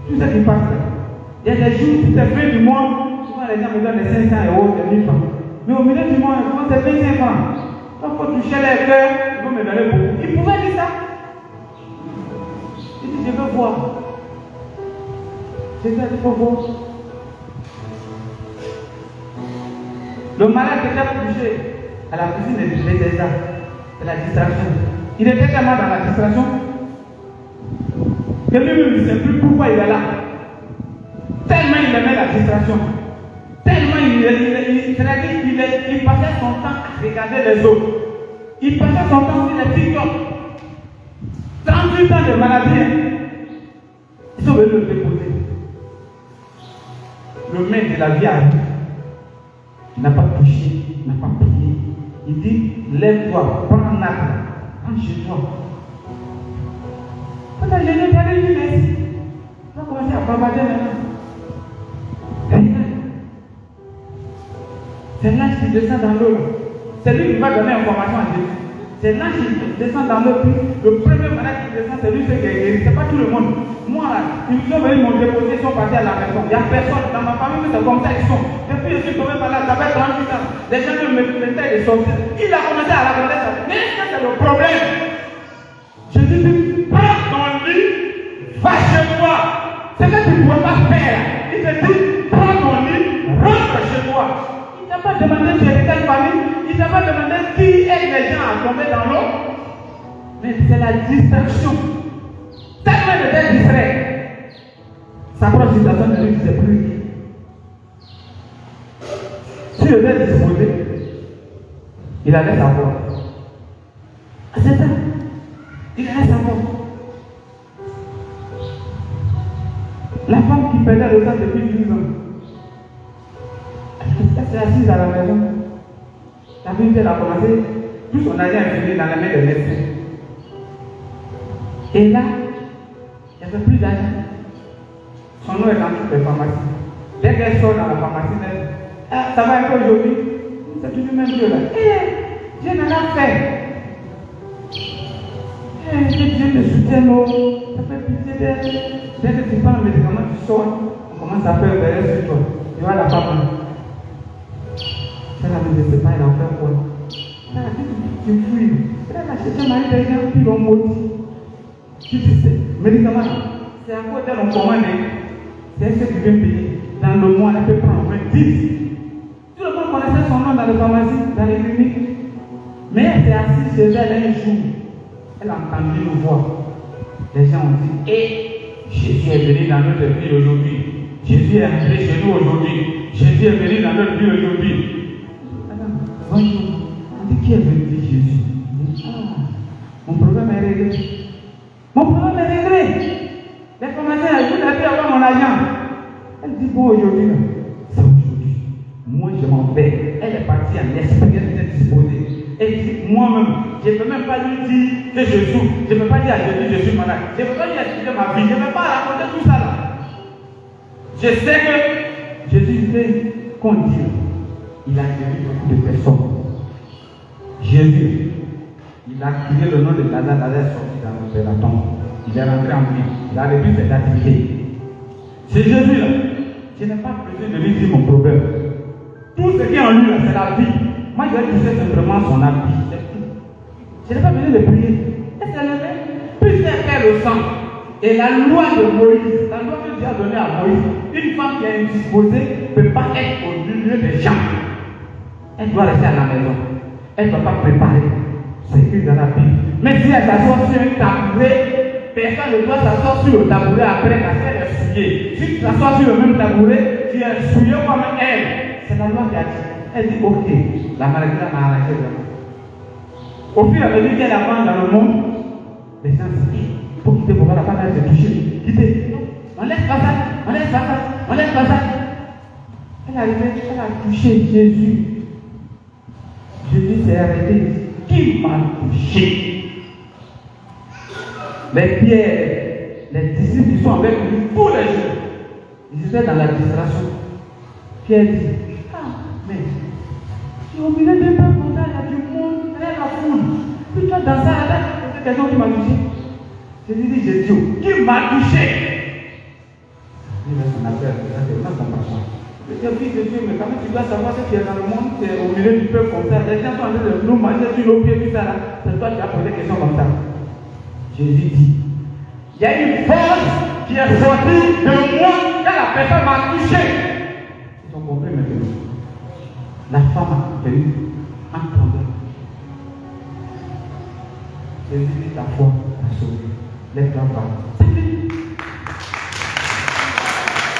Tout ce qui passe. Il y a des jours, si c'est fin du mois, souvent les gens me donnent les 500 euros, les 1000 francs. Mais au milieu du mois, souvent c'est 25 francs. Donc il faut toucher les cœurs, ils vont me donner beaucoup. Il pouvait dire ça. Il dit, je veux voir. Jésus a dit, il faut voir. Le malade était couché à la piscine de Bethesda. C'est la distraction. Il était tellement dans la distraction que lui-même ne sait plus pourquoi il est là. Tellement il aimait la distraction. Tellement il passait son temps à regarder les autres. Il passait son temps sur les TikTok. 38 ans de maladie. Ils sont venus le déposer. Le maître de la vie arrive. Il n'a pas touché, il n'a pas prié. Il dit, lève-toi, prends un acte, prends chez toi. Quand je n'ai pas dit merci, il va commencer à bavarder maintenant. C'est l'ange qui descend dans l'eau. C'est lui qui va donner information à Jésus. C'est l'ange qui descend dans l'eau. Le premier malade qui descend, c'est lui qui est guéri. Ce n'est pas tout le monde. Moi, là, ils sont venus m'ont déposé, ils sont partis à la maison. Il n'y a personne dans ma famille, c'est comme ça, ils sont. Depuis, je suis tombé par là, j'avais 38 ans. Les gens me mettaient des sorciers. Il a commencé à raconter ça. Mais c'est le problème. Jésus dit, prends ton lit, va chez toi. C'est que tu ne pourras pas faire. Il te dit, prends ton lit, rentre chez toi. Il ne t'a pas demandé de quelle famille. Il ne t'a pas demandé qui est les gens à tomber Mais c'est la distraction. Tellement de tête distrait. Sa propre situation ne lui disait plus. Si le était disposé, il allait savoir. C'est ça. Il allait savoir. La femme qui perdait le temps depuis 12 ans, elle s'est assise à la maison. La vie, elle a commencé. Tout son argent est fini dans la main des médecins. Et là, elle ne fait plus d'argent. Son nom est dans toutes les pharmacies. Dès qu'elle sort dans la pharmacie, elle dit, ah, ça va un peu aujourd'hui. C'est toujours le même Dieu là. Dieu n'en a fait. Que Dieu te soutienne, ça fait pitié d'elle. Dès que tu prends le médicament, tu sors, on commence à faire verrer sur toi. Tu vois la femme. Elle a dit, je ne sais pas, elle a fait quoi. Tu fuis. Elle a acheté un mari des gens qui l'ont maudit. Tu sais, médicament, c'est à quoi d'elle on commande. C'est ce que tu viens payer. Dans le mois, elle peut prendre 10. Tout le monde connaissait son nom dans les pharmacies, dans les cliniques. Mais elle s'est assise chez elle un jour. Elle a entendu une voix. Les gens ont dit, Jésus est venu dans notre vie aujourd'hui. Jésus est entré chez nous aujourd'hui. Jésus est venu dans notre vie aujourd'hui. Bonjour. On dit, qui est venu dire Jésus? Mon problème est réglé. Mon problème est réglé. Les pharmaciens, vous n'avez pas mon argent. Elle dit, bon, aujourd'hui, c'est aujourd'hui. Moi, je m'en vais. Elle est partie en esprit, elle était disposée. Elle dit, moi-même, je ne peux même pas lui dire que je souffre. Je ne peux pas dire à Jésus que je suis malade. Je ne peux pas lui expliquer ma vie. Je ne peux pas raconter tout ça là. Je sais que Jésus fait qu'on dit, il a guéri beaucoup de personnes. Jésus, il a crié le nom de Lazare, Lazare est sorti de la tombe. Il est rentré en vie. Il a repris ses activités. C'est Jésus là. Je n'ai pas besoin de lui dire mon problème. Tout ce qui est en lui là, c'est la vie. Moi, je vais toucher simplement son habit. C'est tout. Je n'ai pas besoin de prier. Elle s'est levée. Puis elle le sang. Et la loi de Moïse, la loi que Dieu a donnée à Moïse, une femme qui est indisposée ne peut pas être au milieu des gens. Elle doit rester à la maison. Elle ne doit pas préparer. C'est écrit dans la Bible. Mais si elle s'assoit sur un tabouret, personne ne doit s'asseoir sur le tabouret après parce qu'elle est souillée. Si tu t'assois sur le même tabouret, tu es souillé comme elle. C'est la loi qui a dit. Elle dit, ok, la maladie m'a arrangé. Au fur et à mesure qu'elle avance dans le monde, les gens disent, il faut quitter pour voir la femme, elle s'est touchée. Quittez. On laisse pas ça, on laisse pas ça, on laisse pas ça. Elle est arrivée, elle a touché Jésus. Jésus s'est arrêté. Qui m'a touché? Les pierres, les disciples qui sont avec lui tous les jours, ils étaient dans la distraction. Pierre dit, mais tu es au milieu des peuples comme ça, il y a du monde, il y a la foule. Puis toi dans ça, c'est quelqu'un qui m'a touché. Jésus dit, Jésus, qui m'a touché? Il a son affaire, c'est ma compassion. Je dis, fils de Dieu, mais quand tu dois savoir ce qui est dans le monde, c'est au milieu du peuple comme ça. Les gens sont en train de nous manger sur nos pieds, tout ça là. C'est toi qui as posé des questions comme ça. Jésus dit, il y a une force qui est sortie de moi quand la personne m'a touché. Ils ont compris maintenant. La femme a venu en tremblant. Jésus dit, ta foi t'a sauvé. Lève-toi pas.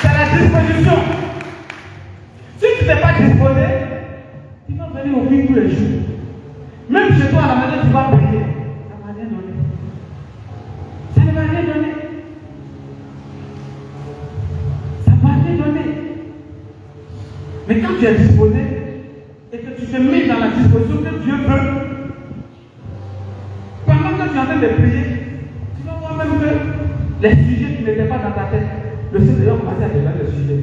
C'est la disposition. Si tu n'es pas disposé, tu vas venir au culte tous les jours. Même chez toi à la maison, tu vas prier. Ça ne va rien donner. Ça ne va rien donner. Ça ne va rien donner. Mais quand tu es disposé et que tu te mets dans la disposition que Dieu veut, pendant que tu es en train de prier, tu vas voir même que les sujets qui n'étaient pas dans ta tête, le Seigneur va commencer à devenir le sujet.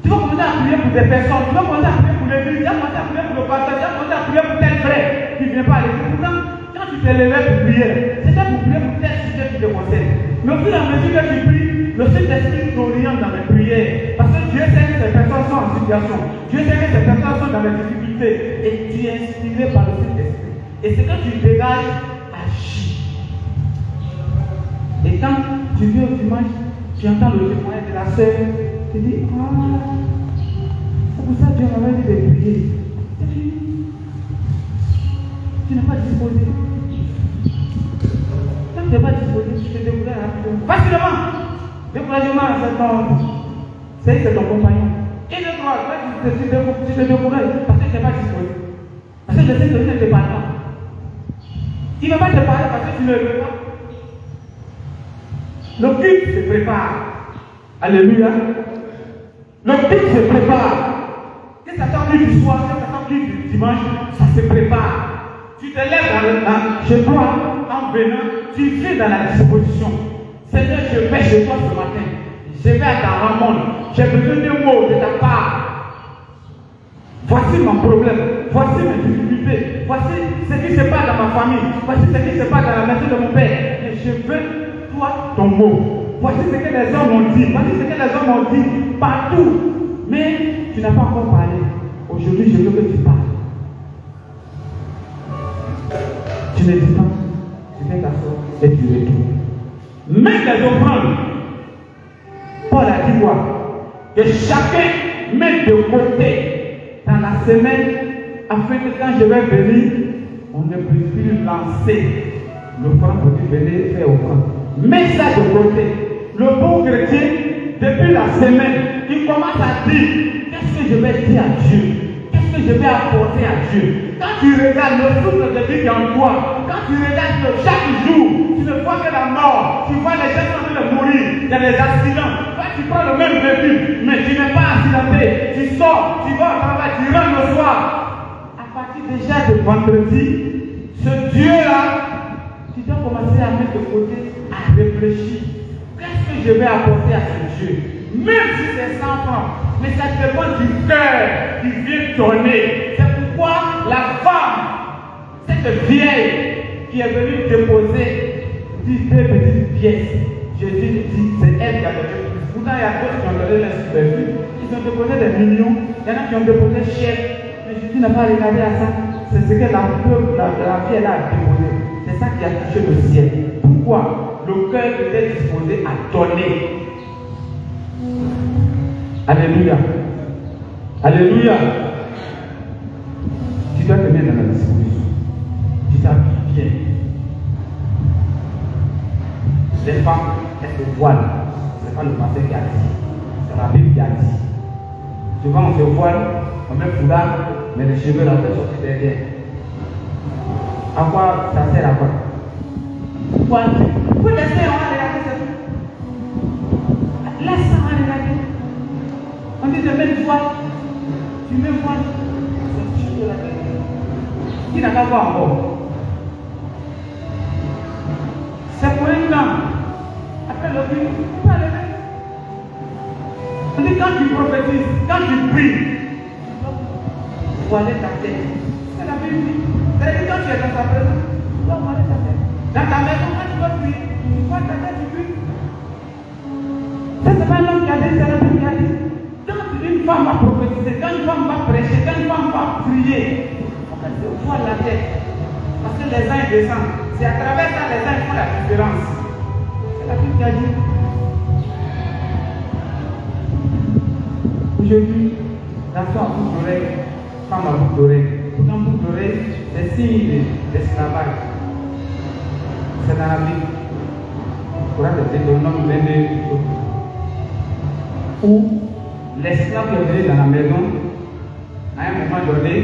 Tu vas commencer à prier pour des personnes, tu vas commencer à prier pour l'église, tu vas commencer à prier pour le pasteur, tu vas commencer à prier pour tel frère qui ne vient pas à l'église. Pourtant, quand tu t'es levé pour prier, c'était pour prier pour tel sujet qui te concerne. Mais au fur et à mesure que tu pries, le Saint-Esprit t'oriente dans les prières. Parce que Dieu sait que ces personnes sont en situation. Dieu sait que ces personnes sont dans les difficultés. Et tu es inspiré par le Saint-Esprit. Et ce que tu dégages agit. Et quand tu viens au dimanche, tu entends le témoignage de la sœur. Tu dis, c'est pour ça que Dieu m'avait dit de prier. C'est fini. Tu n'es pas disposé. tu n'es pas disposé, tu te décourages rapidement. Facilement. Découragement, c'est ton compagnon. Et le droit, tu te décourages parce que tu n'es pas disposé. Parce que je sais que tu ne te parles pas. Il ne va pas te parler parce que tu ne le veux pas. Le culte se prépare. Alléluia. Le culte se prépare. Que ça t'en du soir, que ça t'en du dimanche, ça se prépare. Tu te lèves chez toi en venant, tu viens dans la disposition. Seigneur, je vais chez toi ce matin. Je vais à ta rencontre. J'ai besoin de mots de ta part. Voici mon problème. Voici mes difficultés. Voici ce qui se passe dans ma famille. Voici ce qui se passe dans la maison de mon père. Et je veux, toi, ton mot. Voici ce que les hommes ont dit. Voici ce que les hommes ont dit partout. Mais tu n'as pas encore parlé. Aujourd'hui, je veux que tu parles. Tu ne dis pas. Tu fais ta sorte et tu retournes. Mets les offrandes. Paul a dit quoi? Que chacun mette de côté dans la semaine afin que quand je vais venir, on ne puisse plus lancer l'offrande pour dire venez faire offrande. Mets ça de côté. Le bon chrétien, depuis la semaine, il commence à dire qu'est-ce que je vais dire à Dieu? Qu'est-ce que je vais apporter à Dieu? Quand tu regardes le souffle de vie qui est en toi, quand tu regardes chaque jour, tu ne vois que la mort, tu vois les gens en train de mourir, il y a des accidents. Toi, tu prends le même véhicule, mais tu n'es pas accidenté. Tu sors, tu vas au travail, tu rentres le soir. À partir déjà de vendredi, ce Dieu-là, tu dois commencer à mettre de côté, à réfléchir. Qu'est-ce que je vais apporter à ce Dieu? Même si c'est 100 francs, mais ça dépend du cœur qui vient donner. C'est pourquoi la femme, cette vieille qui est venue déposer 2 petites pièces, Jésus dit c'est elle qui a donné. Pourtant, il y a d'autres qui ont donné la superflu. Ils ont déposé des millions, il y en a qui ont déposé cher. Mais Jésus n'a pas regardé à ça. C'est ce que la vieille a déposé. C'est ça qui a touché le ciel. Pourquoi? Le cœur était disposé à donner. Alléluia. Alléluia. Tu dois te mettre dans la disposition. Tu t'habilles bien. Les femmes, elles se voilent. Ce n'est pas le pasteur qui a dit. C'est la Bible qui a dit. Souvent on se voile, on met le foulard, mais les cheveux là, sont sortis derrière. À quoi ça sert à quoi? Pourquoi? Vous laissez, on va regarder ça. Laisse ça, on va regarder. On dit de mettre voile. Tu mets voile. C'est le de la tête. Qui n'a pas voir encore? C'est pour un temps. Après le but, tu vas lever. On dit quand tu prophétises, quand tu pries, tu dois voiler ta tête. C'est la Bible. C'est-à-dire quand tu es dans ta présence, tu dois voiler ta tête. Dans ta maison, quand tu vas prier, tu voiles ta tête, tu pries. Ça, c'est pas l'homme qui a dit, c'est la Bible qui a dit. Quand une femme va prophétiser, quand une femme va prêcher, quand une femme va prier, on va se voiler la tête. Parce que les uns descendent. C'est à travers ça les uns font la différence. C'est la Bible qui a dit. Aujourd'hui, garçon à bout d'oreille, femme à bout d'oreille. Pourtant, bout d'oreille, c'est signe d'esclavage. C'est dans la Bible. Pour être Deutéronome 22, où l'esclave qui est venu dans la maison, à un moment donné,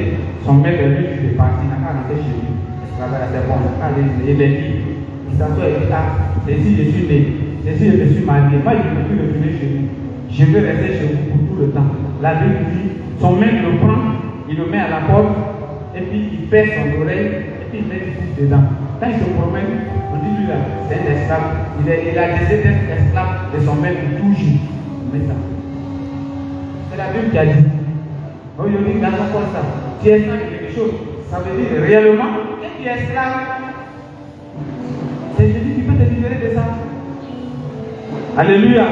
son maître lui est parti, il n'a pas rentré chez lui. L'esclave c'est bon, il est libre. Il s'assoit et dit, c'est si je suis né, c'est si je me suis marié, moi je ne peux plus retourner chez vous. Je vais rester chez vous pour tout le temps. La Bible dit, son maître le prend, il le met à la porte, et puis il perd son oreille, et puis il met du fils dedans. Quand il se promène, on dit lui là, c'est un esclave. Il a décidé d'être esclave de son maître toujours. Mais ça. C'est la Bible qui a dit. Aujourd'hui, dans son corps, ça. Tu es esclave de quelque chose. Ça veut dire réellement que tu es esclave. C'est Jésus qui peut te libérer de ça. Alléluia.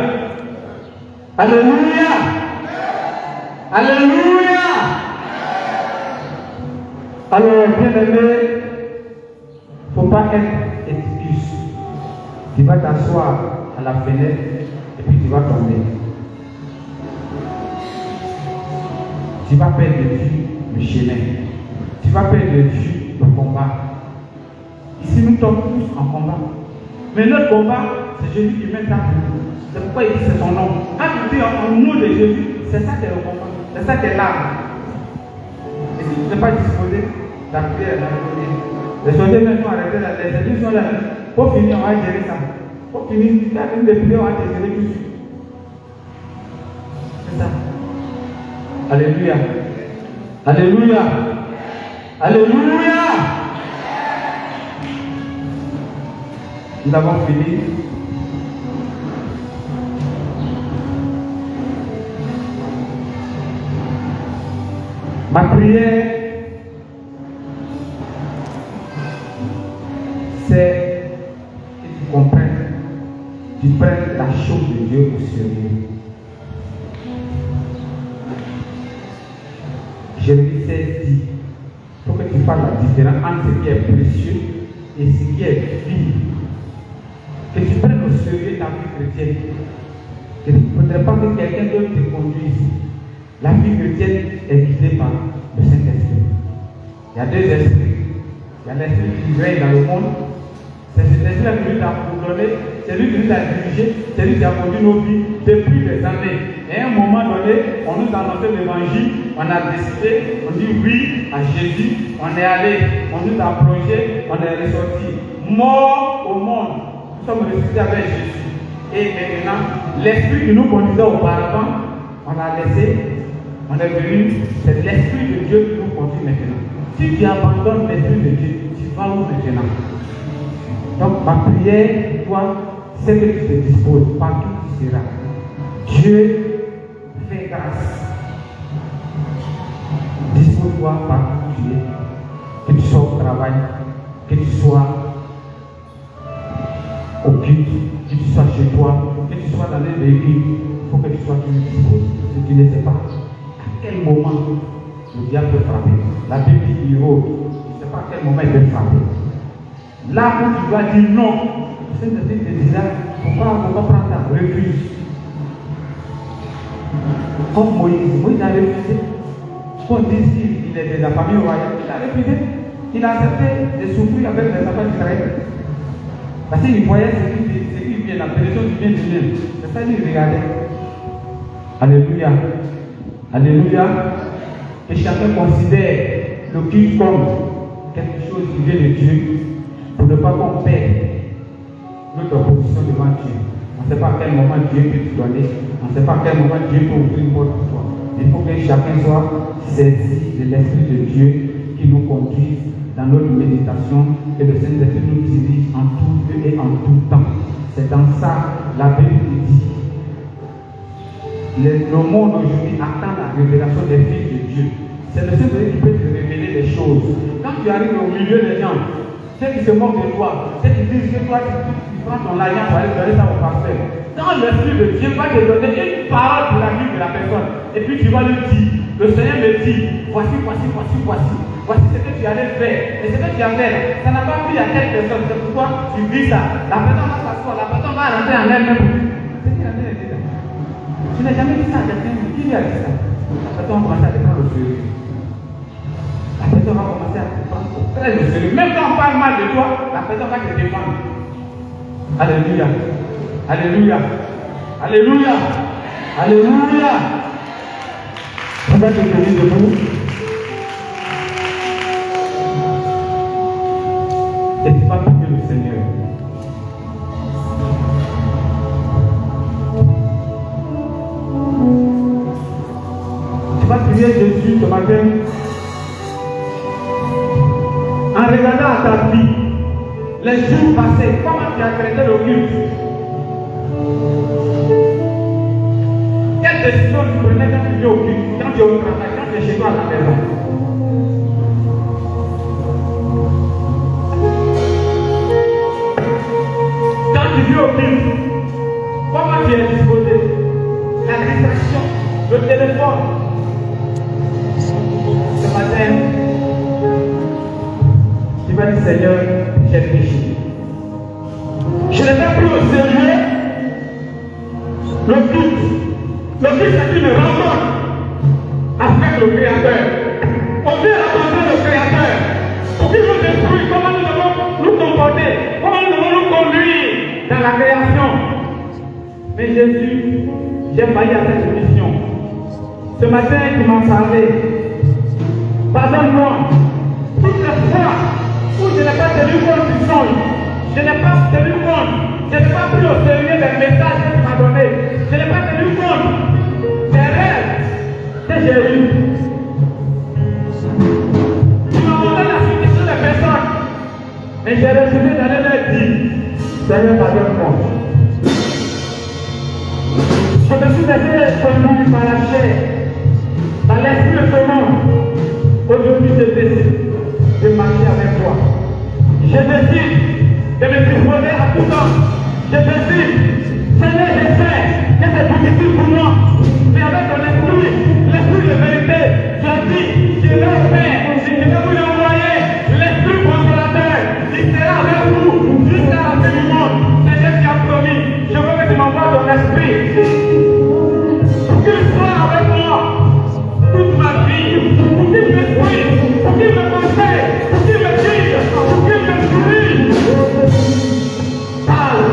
Alléluia. Alléluia. Alors, bien aimé, il ne faut pas être excuse. Tu vas t'asseoir à la fenêtre et puis tu vas tomber. Tu vas perdre de vue le chemin. Tu vas perdre de vue le combat. Ici, nous sommes tous en combat. Mais notre combat, c'est Jésus qui met ça pour nous. C'est pourquoi il dit c'est son nom. Quand tu dis au nom de Jésus, c'est ça qui est le combat. C'est ça qui est l'arme. Et si tu n'es pas disposé, ta prière va revenir. Les soldats même sont arrêtés là, les ennemis sont là. Pour finir, on va gérer ça. Pour finir, tu as une des prières, on va te gérer tout de suite. C'est ça. Alléluia. Alléluia. Alléluia. Nous avons fini. Ma prière, c'est que tu comprennes, tu prennes la chose de Dieu au sérieux. Jérémie 16 dit, il faut que tu fasses la différence entre ce qui est précieux et ce qui est vil. Que tu prennes au sérieux ta vie chrétienne. Que tu ne faudrait pas que quelqu'un d'autre te conduise. La vie chrétienne est guidée par le Saint-Esprit. Il y a deux esprits. Il y a l'esprit qui règne dans le monde. C'est cet esprit qui nous a coordonné, c'est lui qui nous a dirigé, c'est lui qui a conduit nos vies depuis des années. Et à un moment donné, on nous a annoncé l'évangile, on a décidé, on dit oui à Jésus, on est allé, on nous a plongé, on est ressorti. Mort au monde, nous sommes ressuscités avec Jésus. Et maintenant, l'esprit qui nous conduisait auparavant, on l'a laissé, on est venu, c'est l'esprit de Dieu qui nous conduit maintenant. Si tu abandonnes l'esprit de Dieu, tu vas où maintenant? Donc ma prière, toi, c'est que tu te disposes, partout où tu seras. Dieu fait grâce. Dispose-toi partout où tu es. Que tu sois au travail, que tu sois au culte, que tu sois chez toi, que tu sois dans les véhicules, il faut que tu sois toujours disposé. Si tu ne sais pas, à quel moment le diable peut frapper. La Bible dit tu ne sais pas à quel moment il peut frapper. Là où tu dois dire non, Saint-Esprit te dira, il ne faut pas prendre ta refuse. Comme Moïse a refusé. Pour dire qu'il est de la famille royale, il a refusé. Il a accepté de souffrir avec les enfants d'Israël. Parce qu'il voyait ce qui vient, la pénition qui vient de lui. C'est ça qu'il regardait. Alléluia. Alléluia. Que chacun considère le culte comme quelque chose qui vient de Dieu. Pour ne pas qu'on perde notre position devant Dieu. On ne sait pas à quel moment Dieu peut te donner. On ne sait pas à quel moment Dieu peut ouvrir une porte pour toi. Il faut que chacun soit saisi de l'Esprit de Dieu qui nous conduise dans notre méditation et le Saint-Esprit nous dirige en tout lieu et en tout temps. C'est dans ça la Bible dit. Le monde aujourd'hui attend la révélation des fils de Dieu. C'est le Saint-Esprit qui peut te révéler les choses. Quand tu arrives au milieu des gens, ceux qui se moquent de toi, ceux qui disent que toi tu prends ton argent pour aller donner ça au pasteur. Quand l'Esprit de Dieu va te donner une parole pour la vie de la personne, et puis tu vas lui dire, le Seigneur me dit, voici ce que tu allais faire. Et ce que tu as fait, ça n'a pas plu à telle personne, c'est pourquoi tu dis ça. La personne va s'asseoir, la personne va rentrer en elle-même. Tu n'as jamais dit ça à quelqu'un, qui lui a dit ça? La personne va commencer à te prendre au sérieux. La personne va commencer à te prendre très au sérieux. Même quand on parle mal de toi, la personne va te défendre. Alléluia. Alléluia. Alléluia. Alléluia. On va te tenir debout. Et tu vas prier le Seigneur. Tu vas prier Jésus ce matin. En regardant à ta vie, les jours passés, comment tu as traité le culte? Quelle décision tu prenais quand tu es au culte, quand tu es au travail, quand tu es chez toi à la maison? Quand tu vis au culte, comment tu es disposé? La distraction, le téléphone. Ce matin, tu vas dire Seigneur, j'ai péché. Je n'ai pas pris au sérieux le culte. Le culte c'est une rencontre avec le Créateur. On vient rencontrer le Créateur pour qu'il nous instruise comment nous devons nous comporter, comment nous devons nous conduire. dans la création. Mais Jésus, j'ai failli à cette mission. Ce matin, tu m'as parlé. Pardonne-moi. Toutes les fois où je n'ai pas tenu compte du songe, je n'ai pas tenu compte, je n'ai pas pris au sérieux les messages que tu m'as donnés, je n'ai pas tenu compte des rêves que j'ai eus. Tu m'as montré la situation des personnes, mais j'ai refusé d'aller leur dire, Seigneur, pardonne-moi. Je me suis laissé conduire par la chair, par l'esprit de ce monde. Aujourd'hui, je décide de marcher avec toi. Je décide de me disposer à tout temps. Je décide, Seigneur, je sais que c'est difficile pour moi, mais avec ton esprit, l'esprit de vérité, je dis, je vais faire, je vais vous envoyer l'esprit consolateur. Il sera avec vous jusqu'à la fin du monde. C'est ce qui a promis. Je veux que tu m'envoies ton esprit. Pour qu'il soit avec moi toute ma vie, pour qu'il m'exprime, pour qu'il me conseille, pour qu'il me guide, pour qu'il me guide. Parle.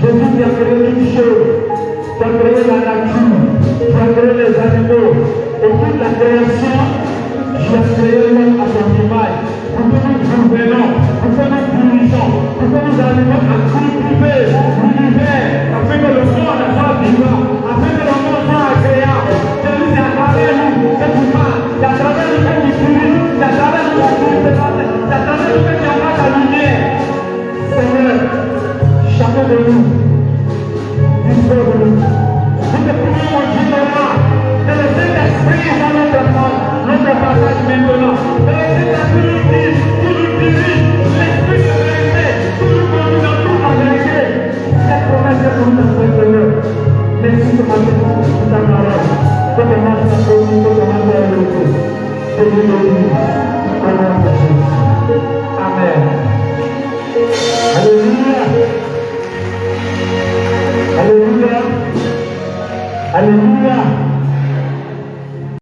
Jésus qui a créé toutes choses, qui a créé la nature, qui a créé les animaux, et toute la création, qui a créé l'homme à son image, pour que nous gouvernons, pour que nous dirigons, pour que nous arrivions à cultiver l'univers, afin que le monde soit vivant, afin que le monde soit agréable. Jésus, c'est à travers nous que tu parles, c'est à travers nous que tu diriges, c'est à travers nous que tu représentes, c'est à travers nous que tu envoies ta lumière. Seigneur, chacun de nous